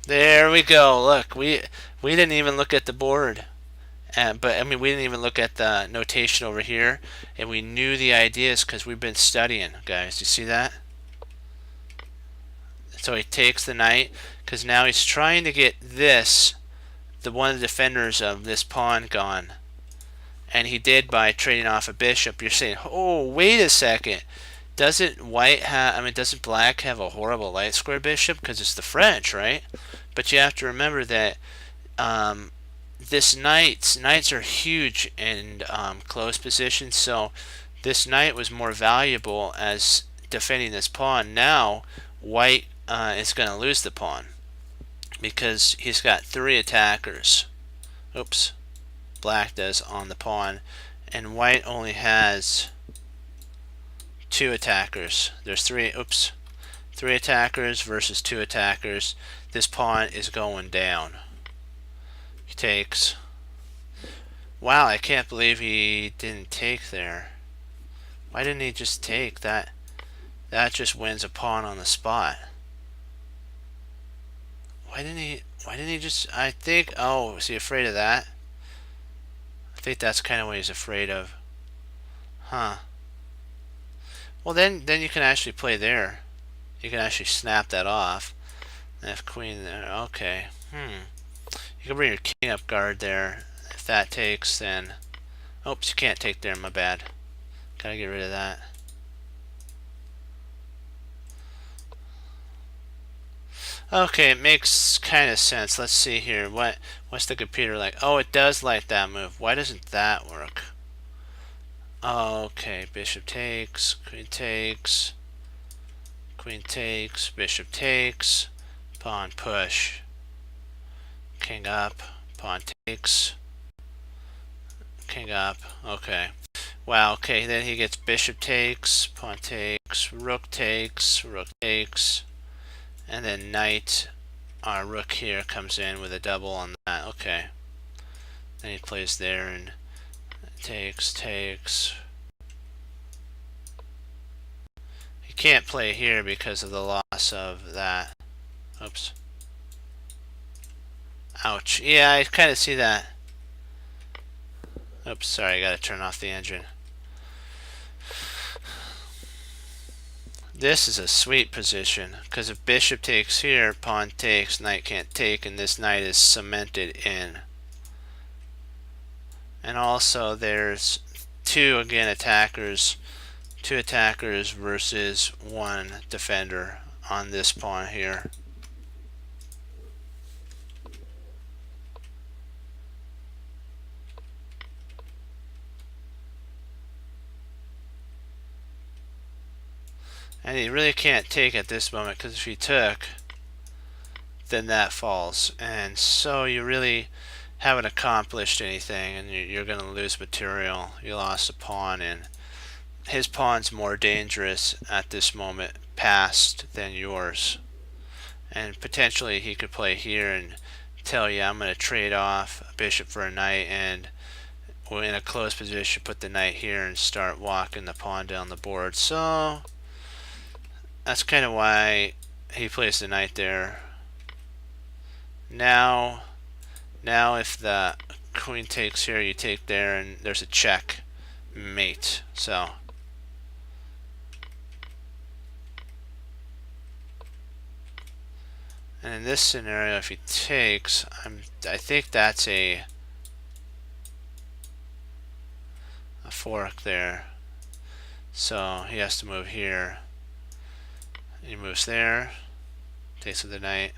There we go. Look, we didn't even look at the board. But I mean, we didn't even look at the notation over here, and we knew the ideas because we've been studying, guys. You see that? So he takes the knight, because now he's trying to get this, the one of the defenders of this pawn gone. And he did by trading off a bishop. You're saying, oh, wait a second. Doesn't doesn't black have a horrible light square bishop? Because it's the French, right? But you have to remember that this knights are huge in close positions, so this knight was more valuable as defending this pawn. Now white is going to lose the pawn because he's got 3 attackers. Oops, black does on the pawn, and white only has 2 attackers. There's 3 attackers versus 2 attackers. This pawn is going down. He takes. Wow, I can't believe he didn't take there. Why didn't he just take that? That just wins a pawn on the spot. Why didn't he just, I think, oh, was he afraid of that? I think that's kind of what he's afraid of. Huh. Well, then you can actually play there. You can actually snap that off. F queen there. Okay. You can bring your king up guard there. If that takes, then... Oops, you can't take there, my bad. Gotta get rid of that. Okay, it makes kind of sense. Let's see here. What's the computer like? Oh, it does like that move. Why doesn't that work? Okay, bishop takes, queen takes, bishop takes, pawn push, king up, pawn takes, king up. Okay. Wow, okay, then he gets bishop takes, pawn takes, rook takes, and then knight, our rook here comes in with a double on that. Okay. Then he plays there and takes. He can't play here because of the loss of that. Oops. Ouch. Yeah, I kind of see that. Oops, sorry, I gotta turn off the engine. This is a sweet position, because if bishop takes here, pawn takes, knight can't take, and this knight is cemented in. And also there's 2 attackers versus 1 defender on this pawn here. And he really can't take at this moment, because if he took, then that falls. And so you really haven't accomplished anything, and you're going to lose material. You lost a pawn, and his pawn's more dangerous at this moment past than yours. And potentially he could play here and tell you, I'm going to trade off a bishop for a knight, and we're in a close position, put the knight here and start walking the pawn down the board. So that's kind of why he plays the knight there. Now if the queen takes here, you take there, and there's a check mate. So and in this scenario, if he takes, I think that's a fork there. So he has to move here. He moves there, takes with the knight.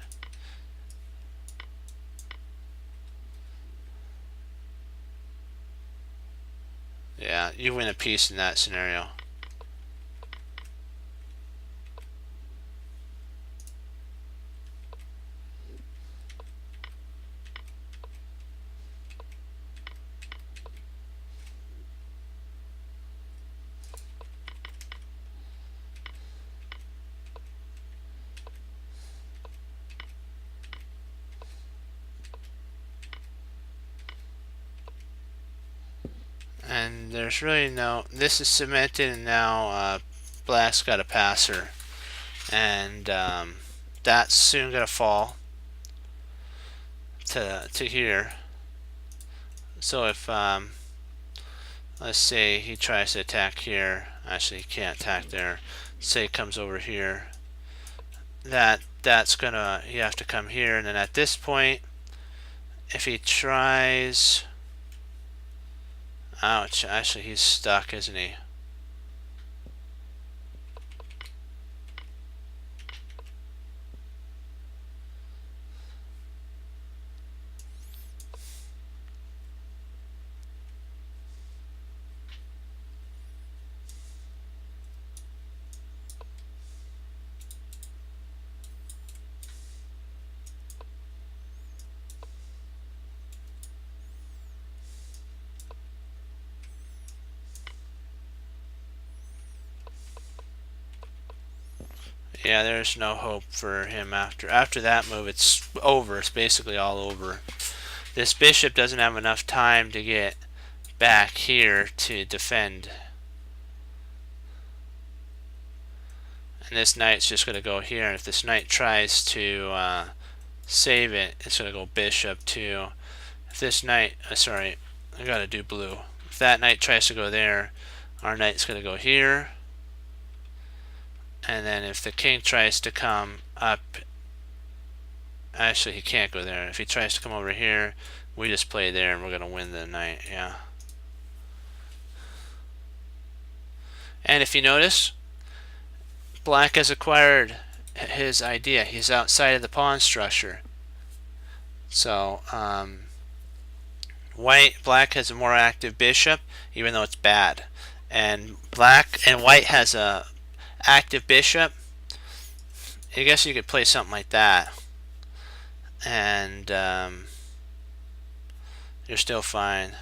Yeah, you win a piece in that scenario. And there's really no, this is cemented, and now black's got a passer, and that's soon gonna fall to here. So if let's say he tries to attack here, actually he can't attack there, say he comes over here, that that's gonna, you have to come here, and then at this point, if he tries, ouch, actually he's stuck, isn't he? Yeah, there's no hope for him after that move. It's over. It's basically all over. This bishop doesn't have enough time to get back here to defend. And this knight's just going to go here. And if this knight tries to save it, it's going to go bishop to. If this knight, sorry, I got to do blue. If that knight tries to go there, our knight's going to go here. And then if the king tries to come up, actually he can't go there. If he tries to come over here, we just play there and we're going to win the knight, yeah. And if you notice, black has acquired his idea. He's outside of the pawn structure. So, black has a more active bishop, even though it's bad. And white has a active bishop. I guess you could play something like that, and you're still fine.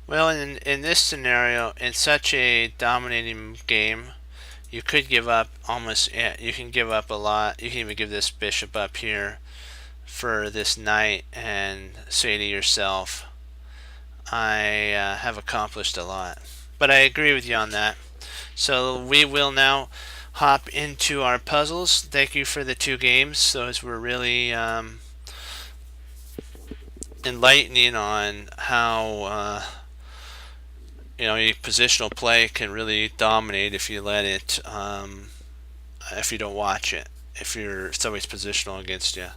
Well, in this scenario, in such a dominating game, you could give up almost. Yeah, you can give up a lot. You can even give this bishop up here for this knight and say to yourself, I have accomplished a lot. But I agree with you on that. So we will now hop into our puzzles. Thank you for the 2 games. Those were really enlightening on how your positional play can really dominate if you let it, if you don't watch it, if somebody's positional against you.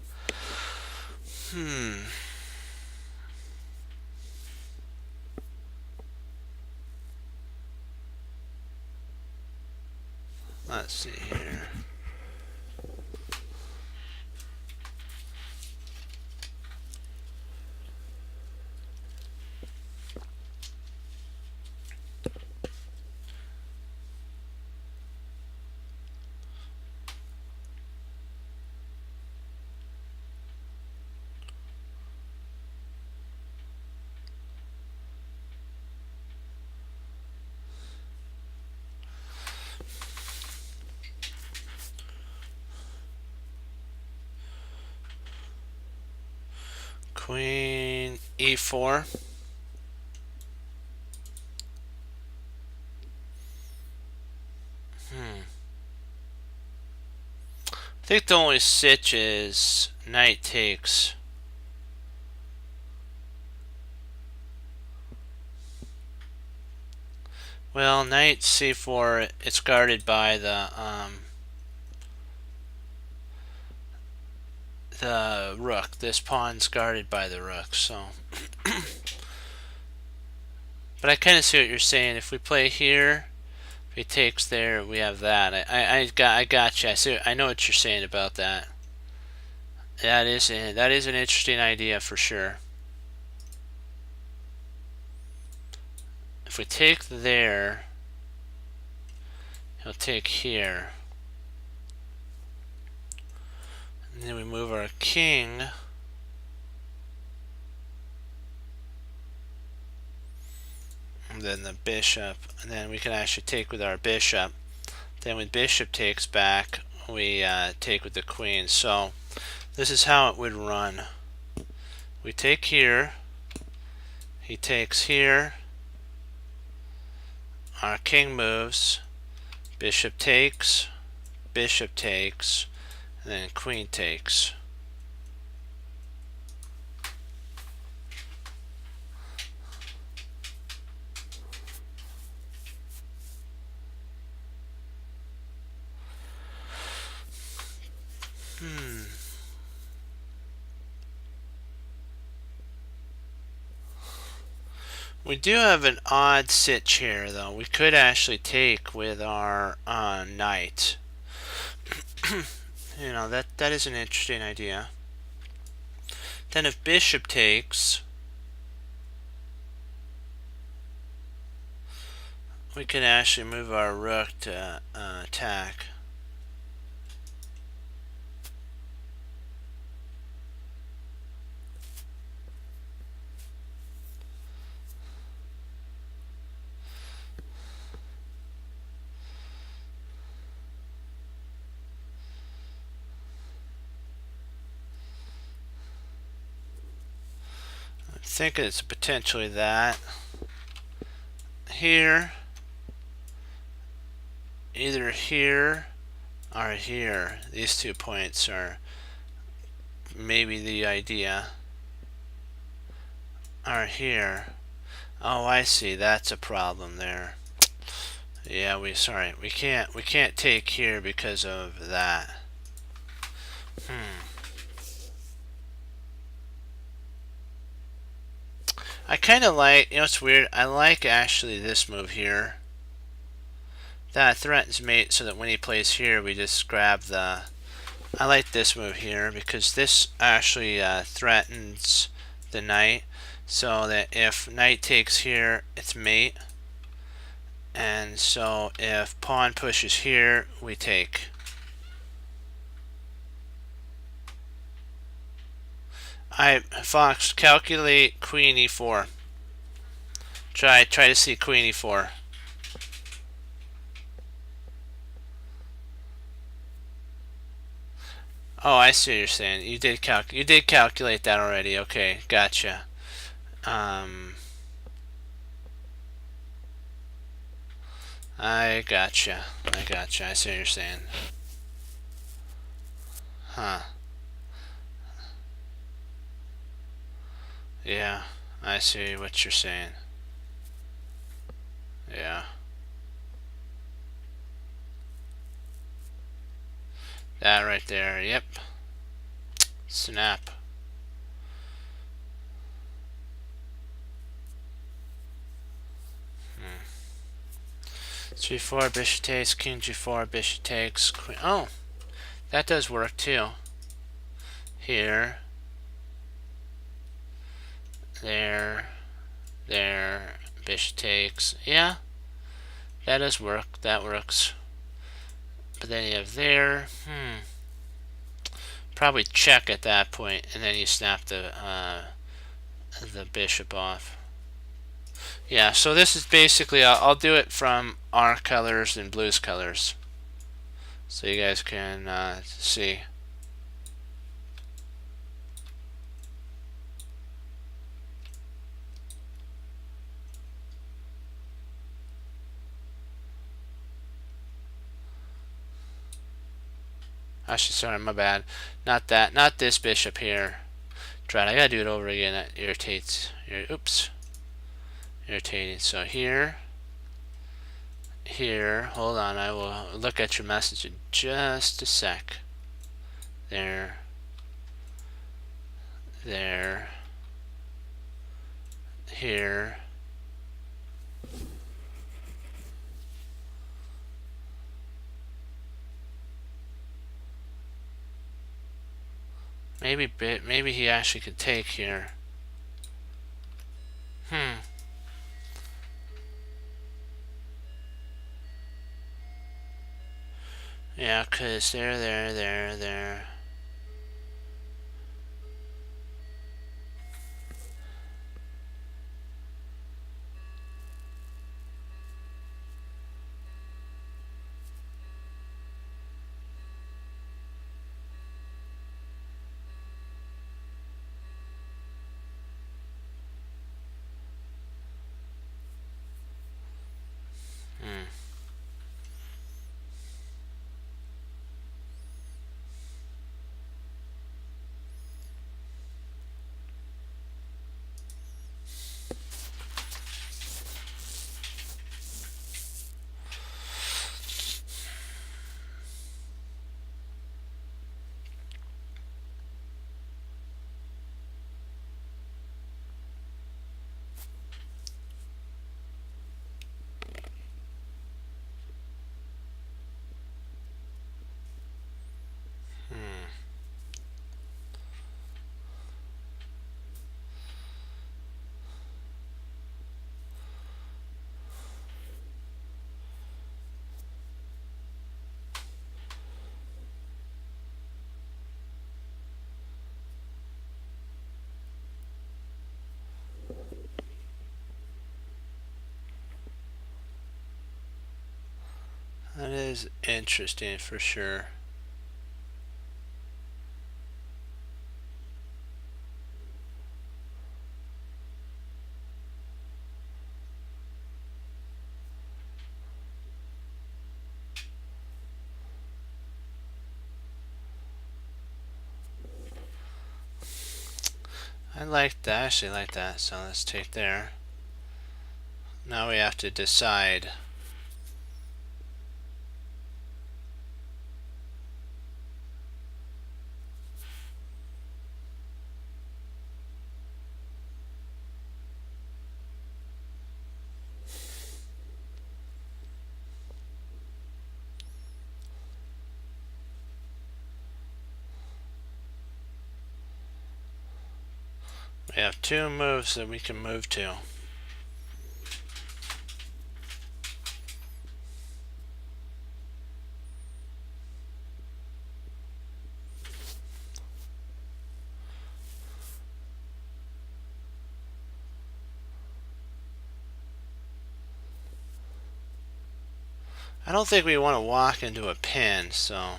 Let's see here. Queen e4. I think the only sitch is knight takes. Well, knight c4, it's guarded by the rook. This pawn's guarded by the rook, so. But I kind of see what you're saying. If we play here, if he takes there, we have that. I got you. I know what you're saying about that. That is an interesting idea for sure. If we take there, he'll take here. And then we move our king. And then the bishop. And then we can actually take with our bishop. Then when bishop takes back, we take with the queen. So this is how it would run. We take here. He takes here. Our king moves. Bishop takes, and then queen takes. We do have an odd sitch here, though. We could actually take with our knight. You know, that is an interesting idea. Then if bishop takes, we can actually move our rook to attack. I'm thinking it's potentially that. Here, either here or here. These 2 points are maybe the idea. Or here. Oh, I see. That's a problem there. Yeah, we can't take here because of that. I kind of like, you know, it's weird. I like actually this move here. That threatens mate so that when he plays here, we just grab the... I like this move here because this actually threatens the knight. So that if knight takes here, it's mate. And so if pawn pushes here, we take. Fox, calculate queen e4. Try to see queen e4. Oh, I see what you're saying. You did calculate that already. Okay, gotcha. I gotcha. I see what you're saying. Huh. Yeah, I see what you're saying. Yeah. That right there. Yep. Snap. G4, bishop takes, king G4, bishop takes, queen. Oh, that does work too. Here. There. Bishop takes. Yeah. That does work. That works. But then you have there. Probably check at that point, and then you snap the bishop off. Yeah, so this is basically, I'll do it from our colors and blues colors, so you guys can see. Actually, sorry, my bad. Not this bishop here. Right, I gotta do it over again. That irritates. Oops. Irritating. So here. Hold on, I will look at your message in just a sec. There. Here. Maybe he actually could take here. Yeah, cause there. That is interesting for sure. I like that. I actually like that. So let's take there. Now we have to decide. We have two moves that we can move to. I don't think we want to walk into a pin, so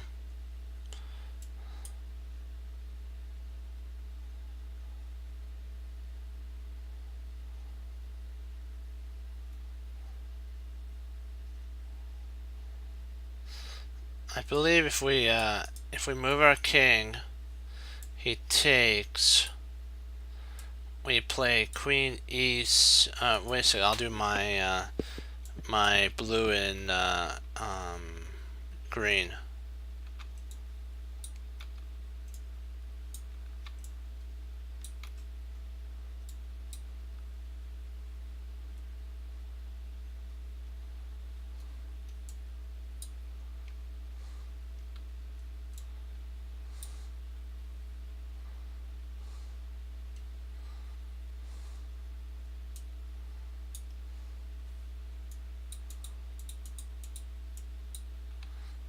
I believe if we move our king, he takes. We play queen east. Wait a second. I'll do my my blue and green.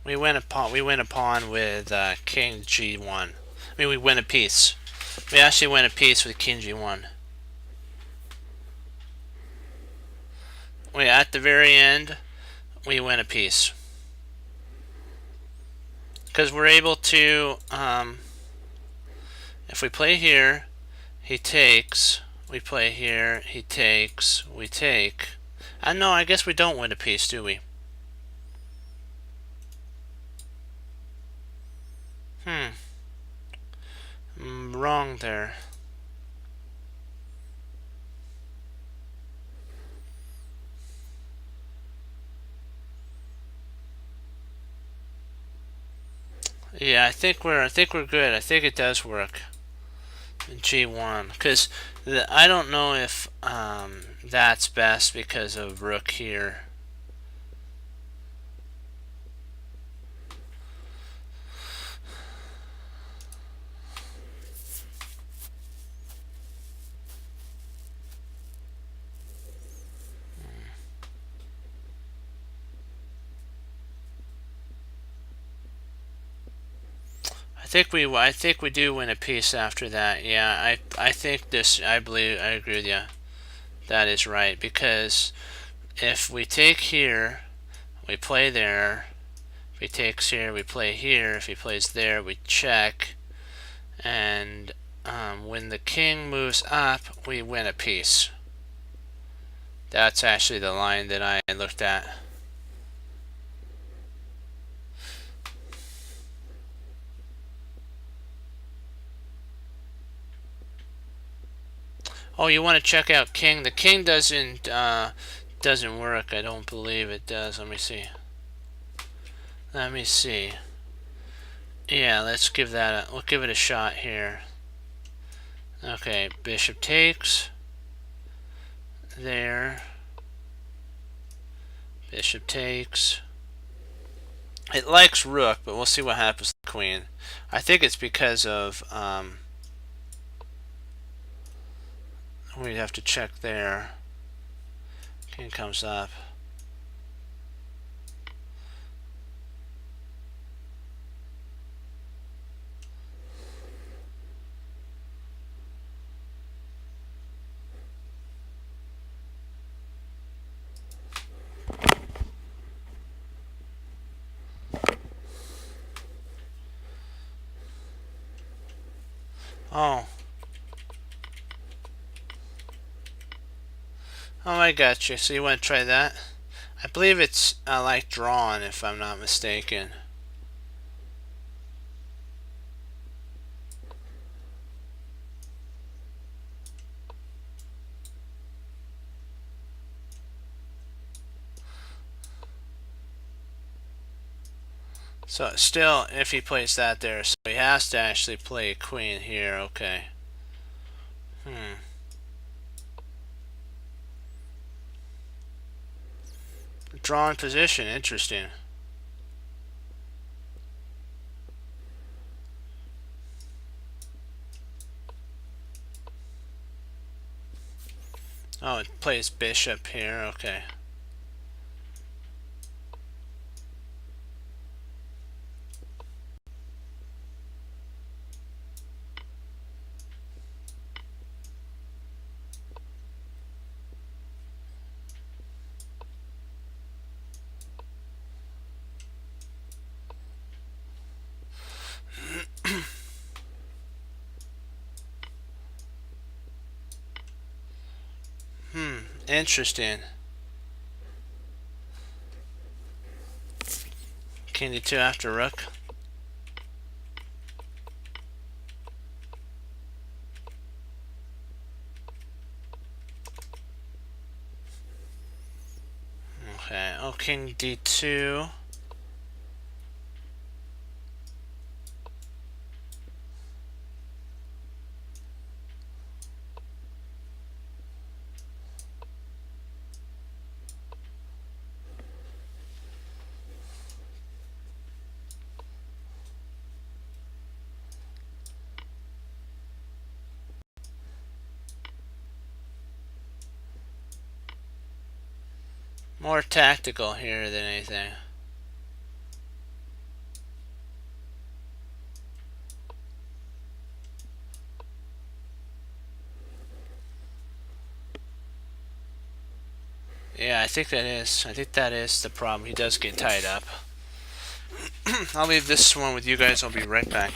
We win a pawn. We win a pawn with king g1. I mean, we win a piece. We actually win a piece with king g1. We at the very end, we win a piece because we're able to. If we play here, he takes. We play here. He takes. We take. No, I guess we don't win a piece, do we? Wrong there. Yeah, I think we're good. I think it does work. G1, because I don't know if that's best because of rook here. I think we do win a piece after that. Yeah, I think this. I agree with you. That is right, because if we take here, we play there. If he takes here, we play here. If he plays there, we check. And when the king moves up, we win a piece. That's actually the line that I looked at. Oh, you want to check out king? The king doesn't work. I don't believe it does. Let me see. Let me see. Yeah, let's give that. We'll give it a shot here. Okay, bishop takes. There. Bishop takes. It likes rook, but we'll see what happens to the queen. I think it's because of we'd have to check there. King comes up. Oh. Oh, I got you. So you want to try that? I believe it's like drawn, if I'm not mistaken. So still, if he plays that there, so he has to actually play a queen here. Okay. Drawn position. Interesting. Oh, it plays bishop here. Okay. Interesting. King d2 after rook. Okay. Oh, king d2. More tactical here than anything. Yeah, I think that is. I think that is the problem. He does get tied up. I'll leave this one with you guys. I'll be right back.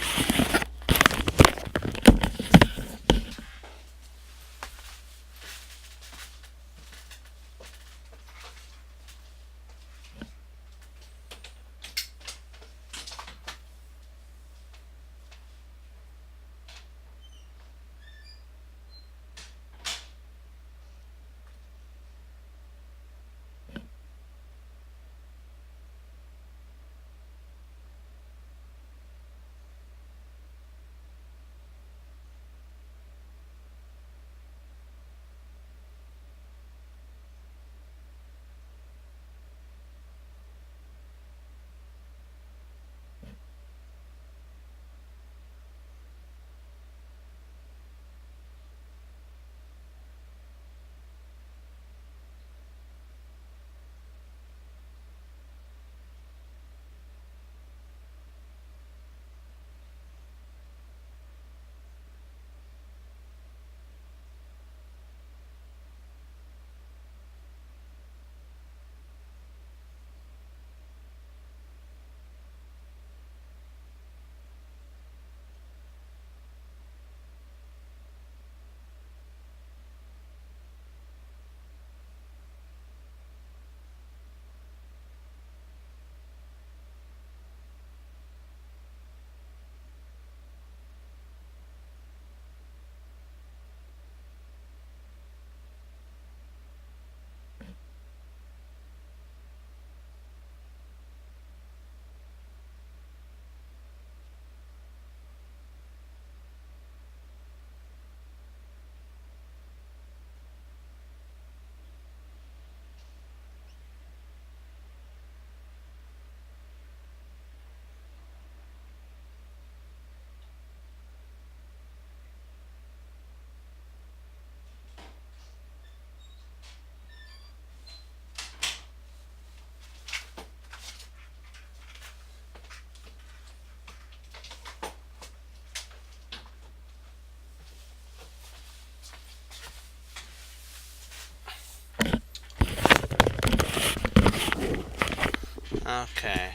Okay.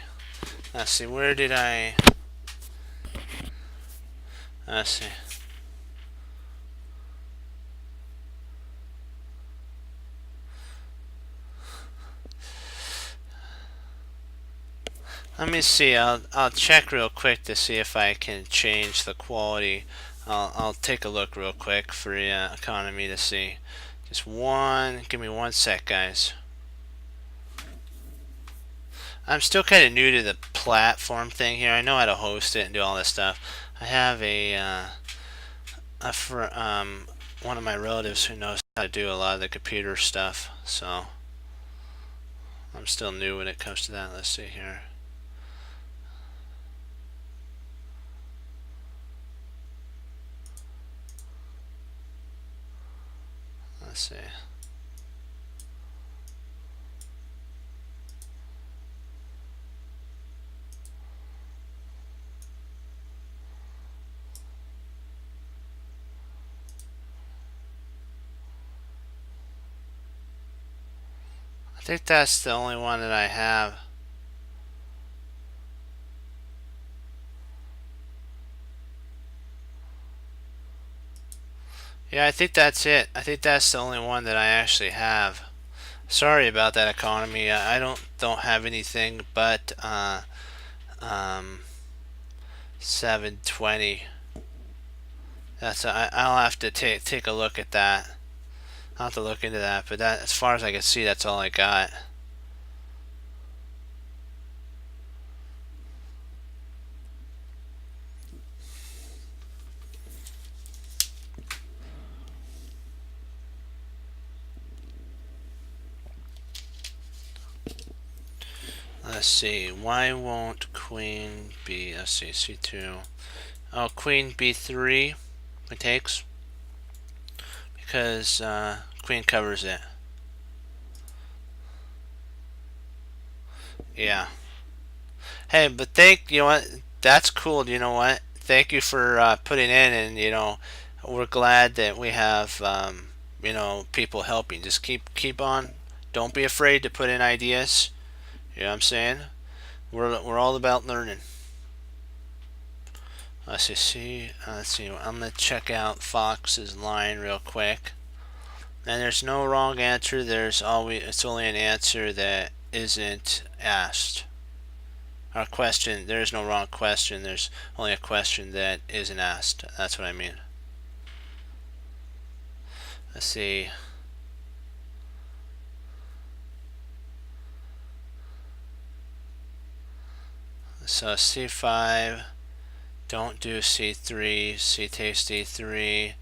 Let's see. Where did I? Let's see. Let me see. I'll check real quick to see if I can change the quality. I'll take a look real quick for the economy to see. Just one. Give me 1 sec, guys. I'm still kind of new to the platform thing here. I know how to host it and do all this stuff. I have one of my relatives who knows how to do a lot of the computer stuff, so I'm still new when it comes to that. Let's see here. Let's see. I think that's the only one that I have. Yeah, I think that's it. I think that's the only one that I actually have. Sorry about that, economy. I don't have anything but 720. I'll have to take a look at that. I'll have to look into that, but that, as far as I can see, that's all I got. Let's see. Why won't queen be? Let's see. C2. Oh, queen b3. It takes because queen covers it. Yeah. Hey, but you know what? That's cool. You know what? Thank you for putting in, and we're glad that we have people helping. Just keep on. Don't be afraid to put in ideas. You know what I'm saying? We're all about learning. Let's see. Let's see. I'm gonna check out Fox's line real quick. And there's no wrong answer. It's only an answer that isn't asked. Our question, there is no wrong question. There's only a question that isn't asked. That's what I mean. Let's see. So c5. Don't do c3. C takes d3.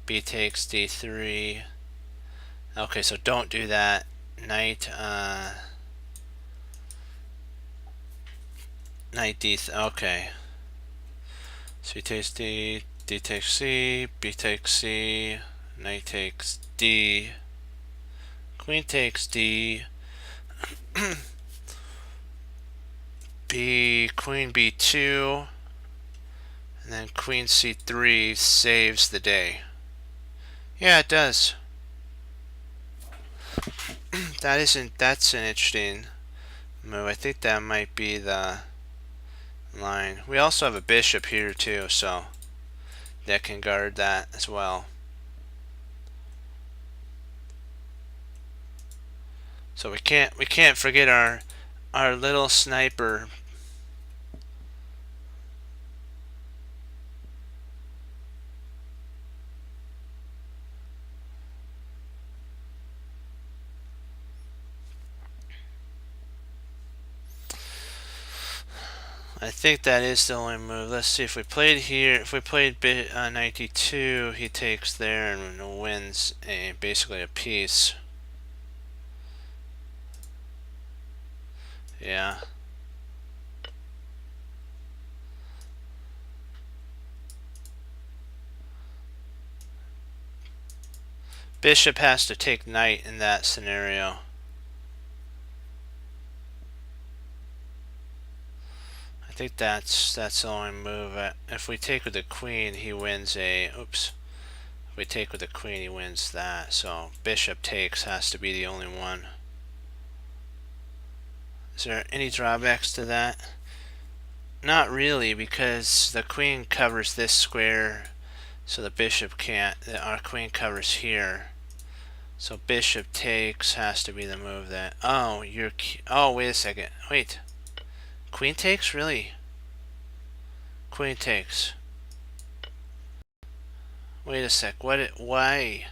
B takes d3. Okay, so don't do that. Knight d. Okay. C takes d. D takes c. B takes c. Knight takes d. Queen takes d. Queen b2. And then queen c3 saves the day. Yeah, it does. That's an interesting move. I think that might be the line. We also have a bishop here too, so that can guard that as well. So we can't forget our little sniper. I think that is the only move. Let's see if we played here. If we played knight d2, he takes there and wins basically a piece. Yeah. Bishop has to take knight in that scenario. I think that's the only move. If we take with the queen, he wins a. Oops. If we take with the queen, he wins that. So bishop takes has to be the only one. Is there any drawbacks to that? Not really, because the queen covers this square, so the bishop can't. Our queen covers here. So bishop takes has to be the move that. Oh, wait a second. Wait. Queen takes? Really? Queen takes. Wait a sec. Why?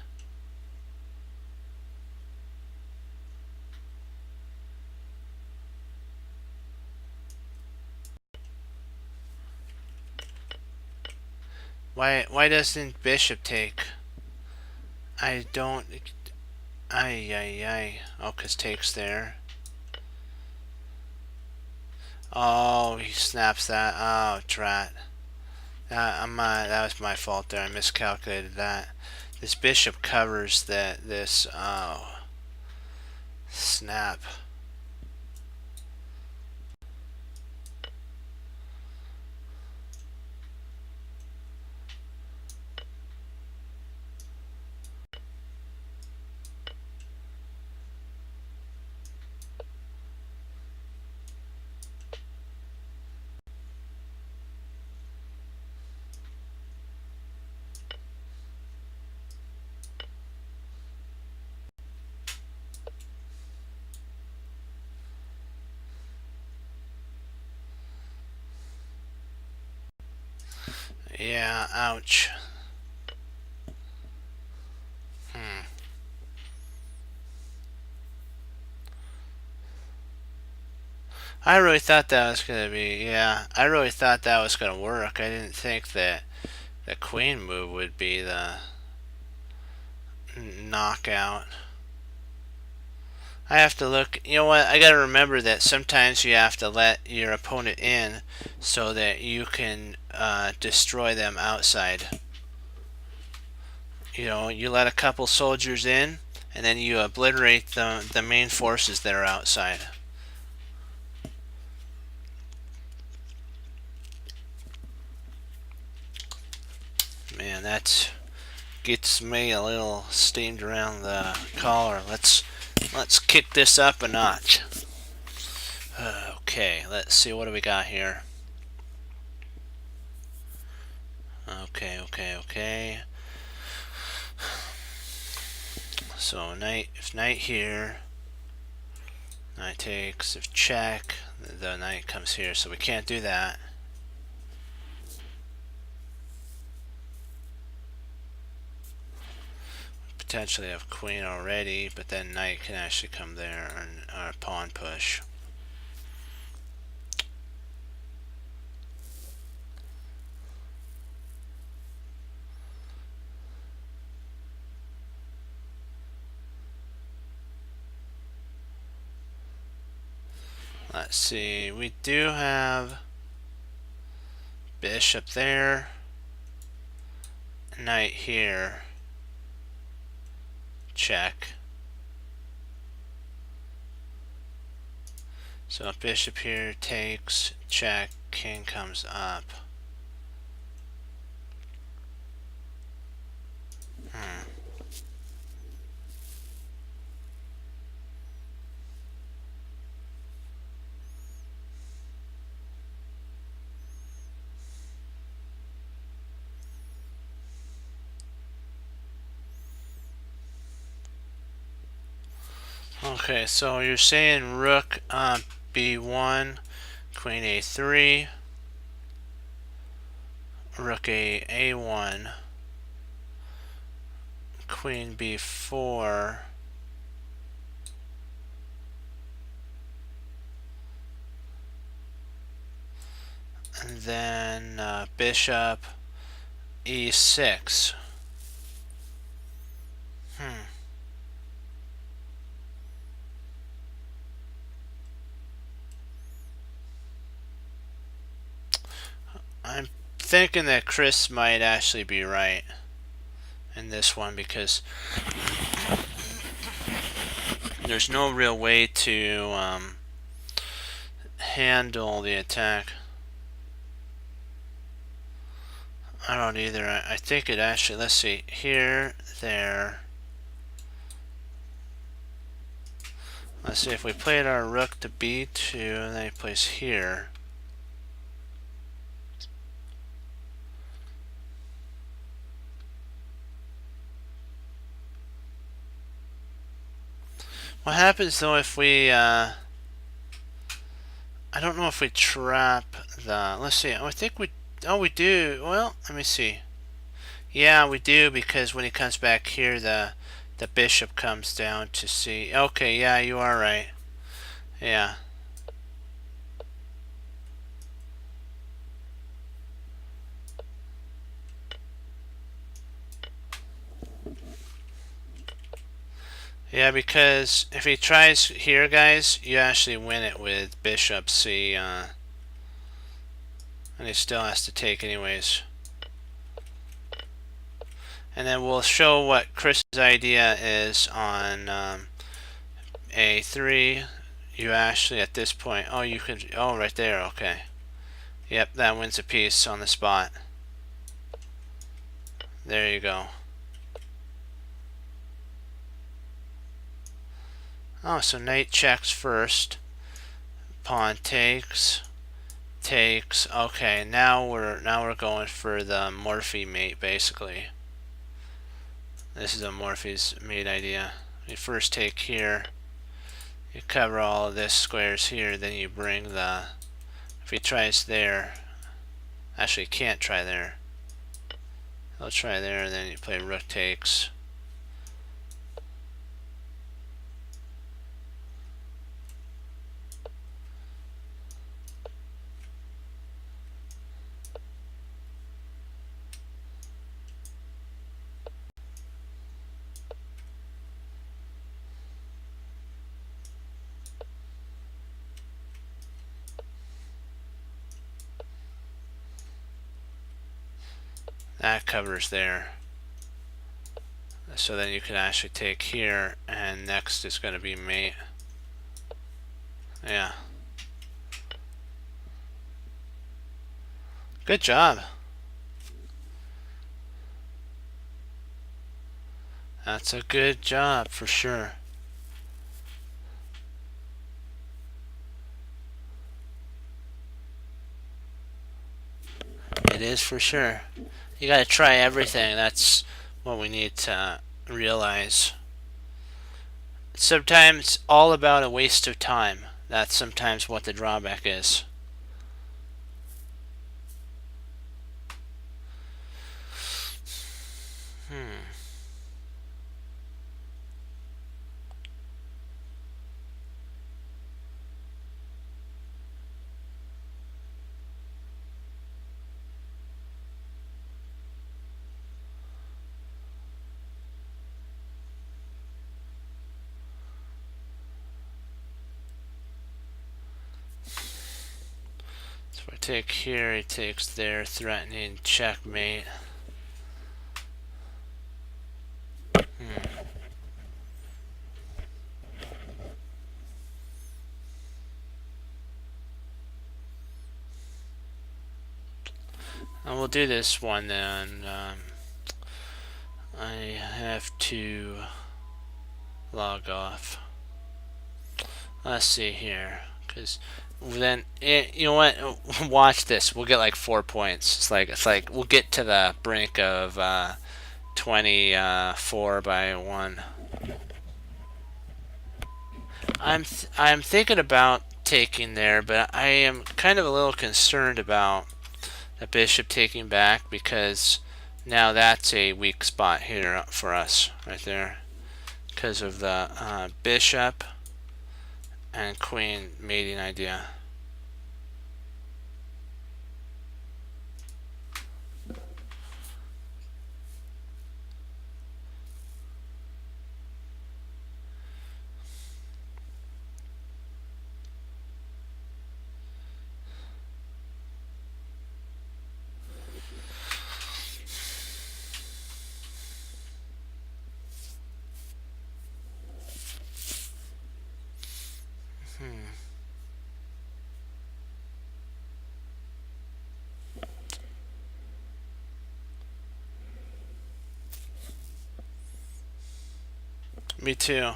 Why doesn't bishop take? I don't... Ay. Oh, 'cause takes there. Oh, he snaps that. Oh, drat. That was my fault there. I miscalculated that. This bishop covers this. Oh, snap. Yeah, ouch. I really thought that was gonna be, yeah, I really thought that was gonna work. I didn't think that the queen move would be the knockout. I have to look, you know what, I gotta remember that sometimes you have to let your opponent in so that you can destroy them outside. You know, you let a couple soldiers in and then you obliterate the main forces that are outside. Man, that gets me a little steamed around the collar. Let's kick this up a notch. Okay, let's see, what do we got here? Okay. So knight here, knight takes. If check, the knight comes here, so we can't do that. Potentially have queen already, but then knight can actually come there or pawn push. Let's see, we do have bishop there, knight here, check. So if bishop here takes, check, king comes up. Okay, so you're saying rook b1, queen a3, rook a1, queen b4, and then bishop e6. I'm thinking that Chris might actually be right in this one because there's no real way to handle the attack. I don't either. I think it actually, let's see, here, there. Let's see, if we played our rook to b2 and then he plays here. What happens though if we I don't know if we trap the. Let's see. Oh, I think we. Oh, we do. Well, let me see. Yeah, we do, because when he comes back here, the bishop comes down to see. Okay, yeah, you are right. Yeah. Yeah, because if he tries here, guys, you actually win it with bishop c, and he still has to take anyways. And then we'll show what Chris's idea is on a3. You actually, at this point, oh, you could, oh, right there, okay. Yep, that wins a piece on the spot. There you go. Oh, so knight checks first. Pawn takes. Takes. Okay, now we're going for the Morphy mate, basically. This is a Morphy's mate idea. You first take here. You cover all of this squares here, then you bring the. If he tries there, actually he can't try there. He'll try there, and then you play rook takes. That covers there. So then you can actually take here, and next is going to be mate. Yeah. Good job. That's a good job for sure. It is for sure. You gotta try everything. That's what we need to realize. Sometimes all about a waste of time. That's sometimes what the drawback is. So if I take here, he takes there, threatening checkmate. And we'll do this one then. I have to log off. Let's see here, because then you know what? Watch this. We'll get like 4 points. It's like we'll get to the brink of 24 by 1. I'm thinking about taking there, but I am kind of a little concerned about the bishop taking back, because now that's a weak spot here for us right there, because of the bishop and queen mating idea. Me too.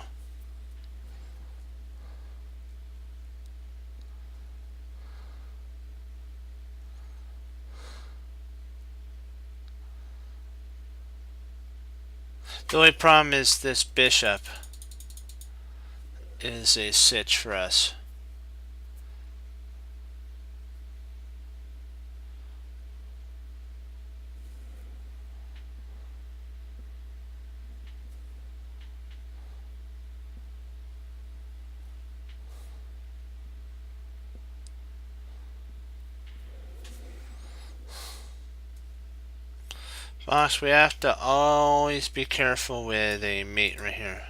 The only problem is this bishop is a sitch for us. Boss, we have to always be careful with a mate right here.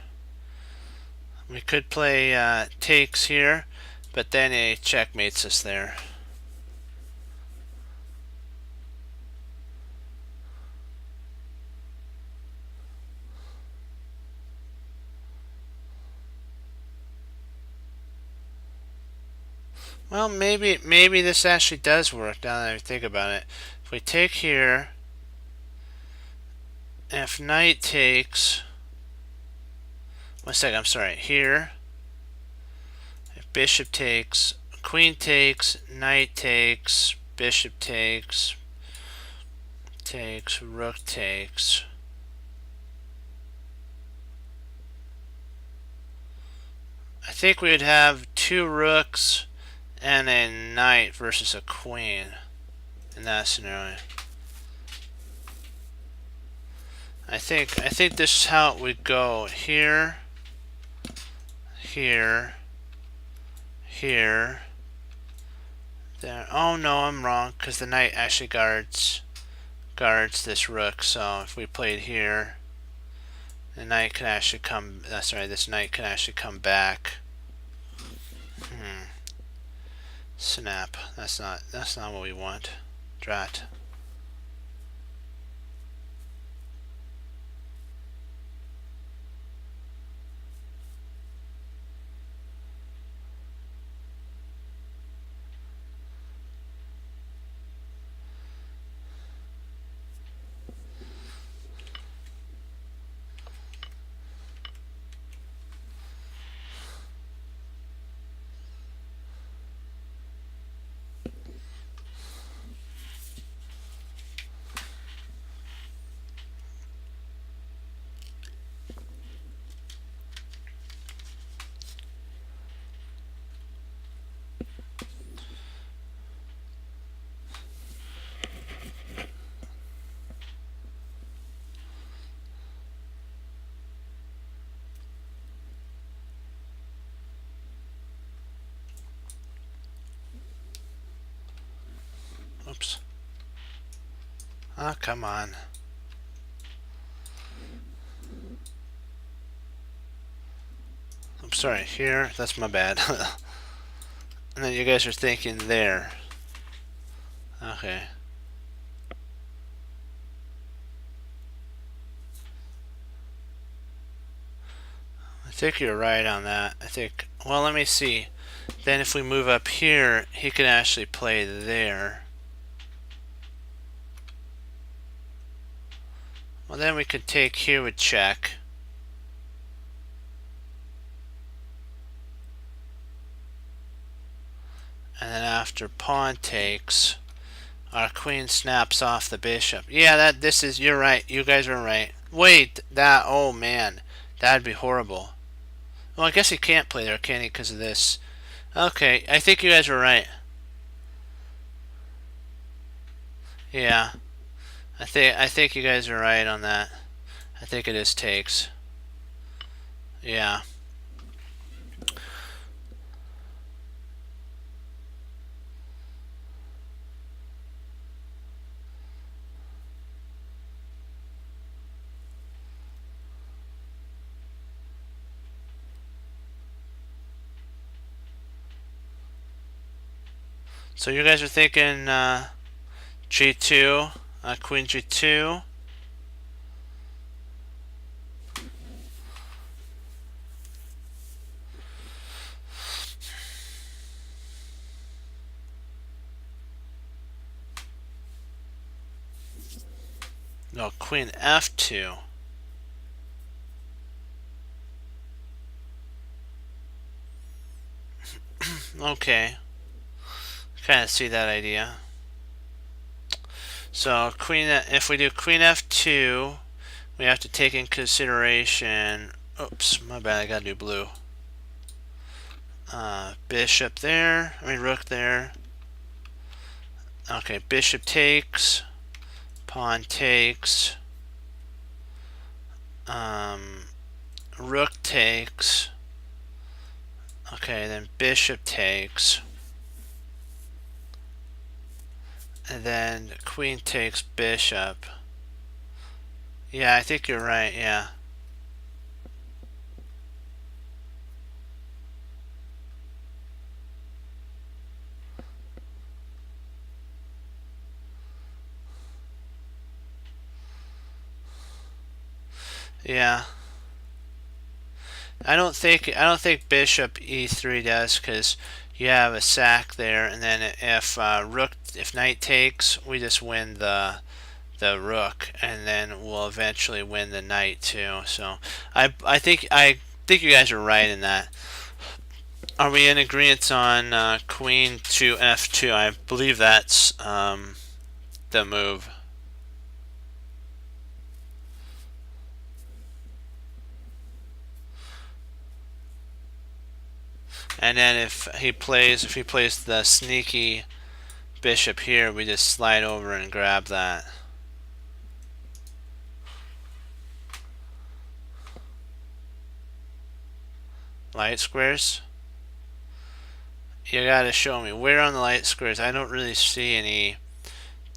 We could play takes here, but then a checkmates us there. Well, maybe this actually does work now that I think about it. If we take here, if knight takes, 1 second, I'm sorry, here, if bishop takes, queen takes, knight takes, bishop takes, rook takes. I think we would have 2 rooks and a knight versus a queen in that scenario. I think this is how it would go. Here, here, here, there. Oh no, I'm wrong, because the knight actually guards this rook. So if we played here, the knight could actually come. Sorry, this knight could actually come back. Snap. That's not what we want. Drat. Oops. Oh, come on. I'm sorry, here, that's my bad. And then you guys are thinking there. Okay. I think you're right on that. I think, well, let me see. Then if we move up here, he could actually play there. Well, then we could take here with check. And then after pawn takes, our queen snaps off the bishop. Yeah, you're right. You guys are right. Wait, oh man, that'd be horrible. Well, I guess he can't play there, can he, because of this? Okay, I think you guys are right. Yeah. I think you guys are right on that. I think it is takes. Yeah. So you guys are thinking G2, Queen G2. No, Queen F2. Okay. Kind of see that idea. So if we do Queen F2, we have to take in consideration. Oops, my bad. I gotta do blue. Bishop there. Rook there. Okay, bishop takes. Pawn takes. Rook takes. Okay, then bishop takes. And then queen takes bishop. Yeah, I think you're right, yeah. Yeah. I don't think bishop e3 does, because you have a sack there, and then if knight takes, we just win the rook, and then we'll eventually win the knight too. So I think you guys are right in that. Are we in agreement on queen to f2? I believe that's the move. And then if he plays the sneaky bishop here, we just slide over and grab that. Light squares? You gotta show me. Where on the light squares? I don't really see any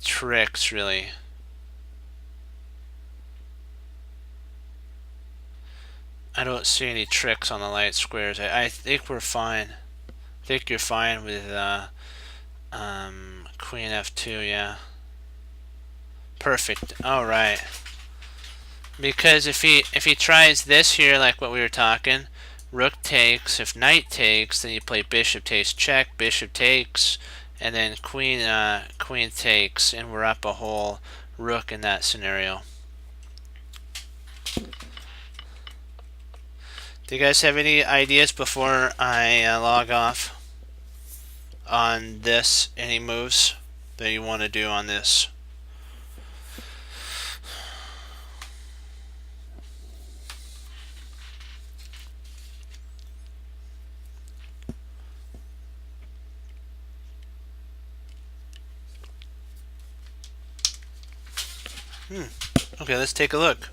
tricks, really. I don't see any tricks on the light squares. I think we're fine. I think you're fine with queen f2, yeah. Perfect. Alright. Because if he tries this here, like what we were talking, rook takes. If knight takes, then you play bishop takes check, bishop takes, and then queen takes, and we're up a whole rook in that scenario. Do you guys have any ideas before I log off on this? Any moves that you want to do on this? Okay, let's take a look.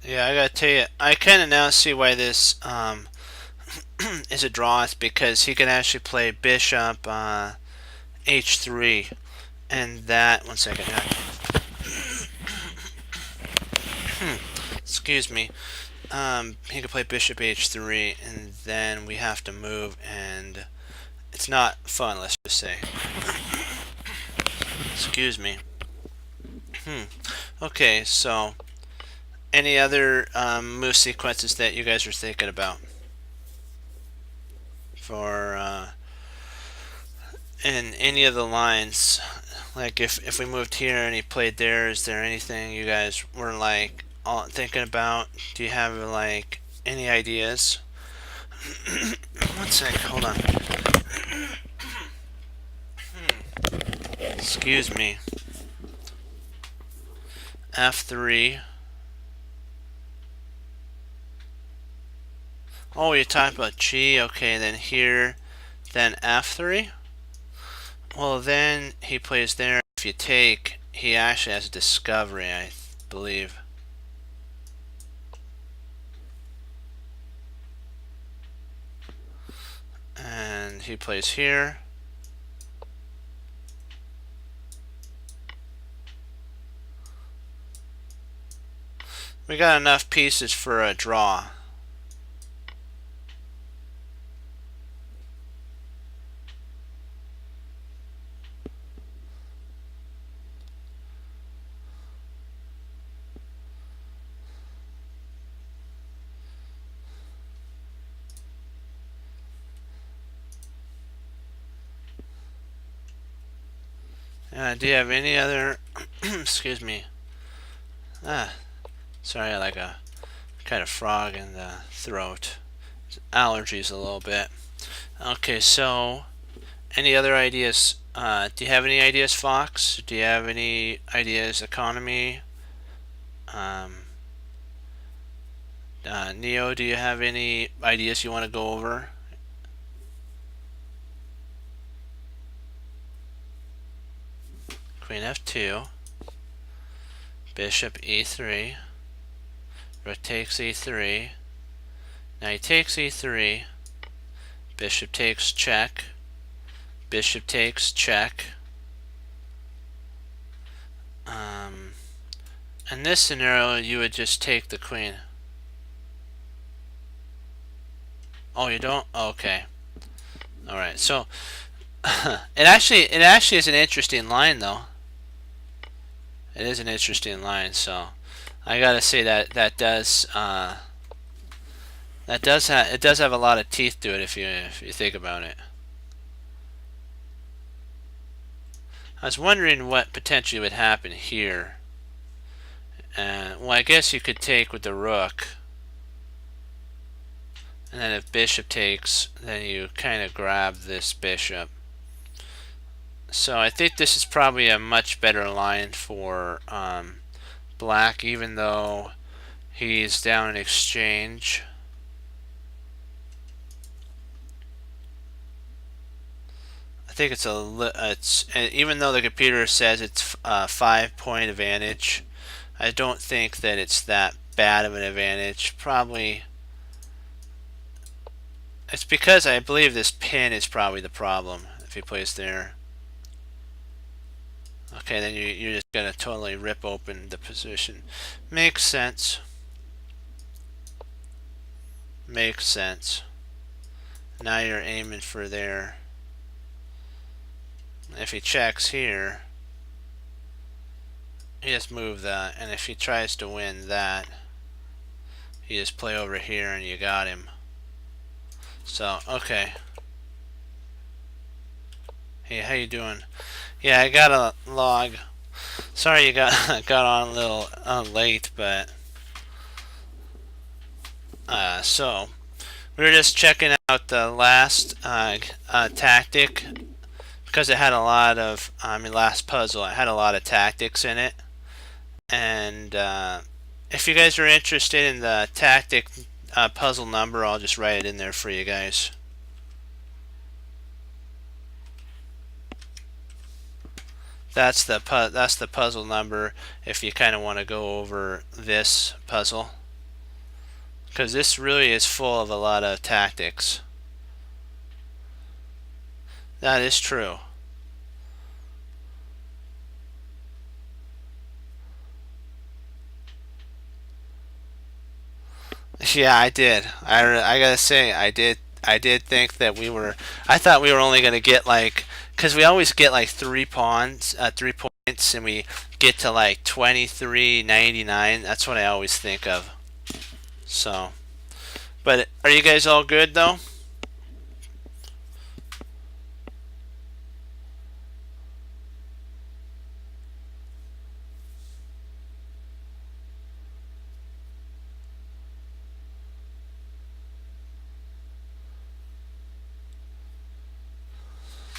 Yeah, I gotta tell you, I kind of now see why this is a draw. It's because he can actually play bishop h3, and that. 1 second. Excuse me. He could play bishop h3, and then we have to move, and it's not fun. Let's just say. Excuse me. Okay, so any other move sequences that you guys are thinking about for in any of the lines? Like if we moved here and he played there, is there anything you guys were like all thinking about? Do you have like any ideas? 1 sec, hold on. Excuse me. F3. Oh, you're talking about G. Okay, then here, then F3. Well, then he plays there. If you take, he actually has a discovery, I believe. And he plays here. We got enough pieces for a draw. Do you have any other excuse me. Sorry, I like a Kind of frog in the throat. Allergies a little bit. Okay, so any other ideas? Do you have any ideas, Fox? Do you have any ideas, economy? Neo, do you have any ideas you want to go over? Queen f2, bishop e3, rook takes e3. Now he takes e3, bishop takes check, bishop takes check. In this scenario, you would just take the queen. Oh, you don't? Okay. All right. So it actually is an interesting line, though. It is an interesting line. So I gotta say that it does have a lot of teeth to it if you think about it. I was wondering what potentially would happen here. Well, I guess you could take with the rook. And then if bishop takes, then you kind of grab this bishop. So I think this is probably a much better line for black, even though he's down in exchange. I think it's even though the computer says it's a 5-point advantage, I don't think that it's that bad of an advantage. Probably it's because I believe this pin is probably the problem if he plays there. Okay, then you're just gonna totally rip open the position. Makes sense. Makes sense. Now you're aiming for there. If he checks here, he just move that, and if he tries to win that, you just play over here and you got him. So okay. Hey, how you doing? Yeah, I got a log. Sorry you got on a little late, but so we were just checking out the last tactic because it had a lot of last puzzle. It had a lot of tactics in it, and if you guys are interested in the tactic puzzle number, I'll just write it in there for you guys. That's the puzzle number if you kind of want to go over this puzzle, because this really is full of a lot of tactics. That is true. Yeah, I did. I gotta say, I did think that I thought we were only gonna get like, because we always get like 3 points, and we get to like 23.99. That's what I always think of. So, but are you guys all good though?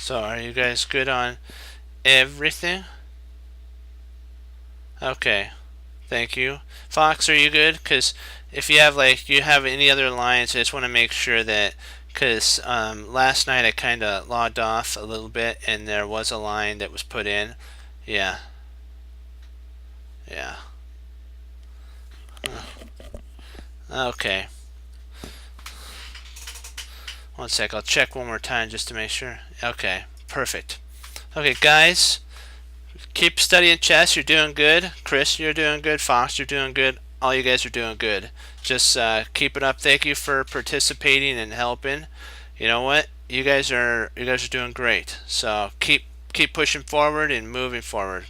So, are you guys good on everything? Okay. Thank you. Fox, are you good? Because if you have any other lines, I just want to make sure that, because last night I kind of logged off a little bit and there was a line that was put in. Yeah. Yeah. Okay. One sec, I'll check one more time just to make sure. Okay, perfect. Okay, guys, keep studying chess. You're doing good. Chris, you're doing good. Fox, you're doing good. All you guys are doing good. Just keep it up. Thank you for participating and helping. You know what? You guys are doing great. So keep pushing forward and moving forward.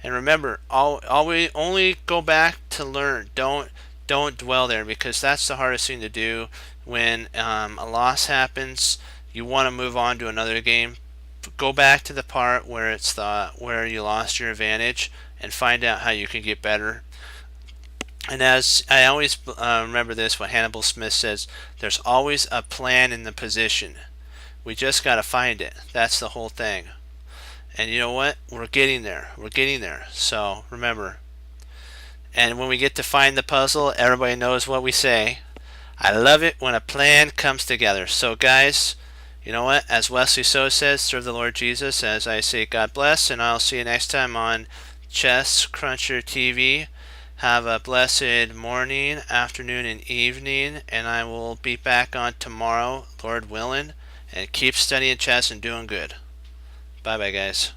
And remember, always only go back to learn. Don't dwell there, because that's the hardest thing to do. When a loss happens, you want to move on to another game. Go back to the part where where you lost your advantage and find out how you can get better. And as I always remember this, what Hannibal Smith says, there's always a plan in the position. We just got to find it. That's the whole thing. And you know what? We're getting there. We're getting there. So remember. And when we get to find the puzzle, everybody knows what we say. I love it when a plan comes together. So guys, you know what? As Wesley So says, serve the Lord Jesus. As I say, God bless. And I'll see you next time on Chess Cruncher TV. Have a blessed morning, afternoon, and evening. And I will be back on tomorrow, Lord willing. And keep studying chess and doing good. Bye-bye, guys.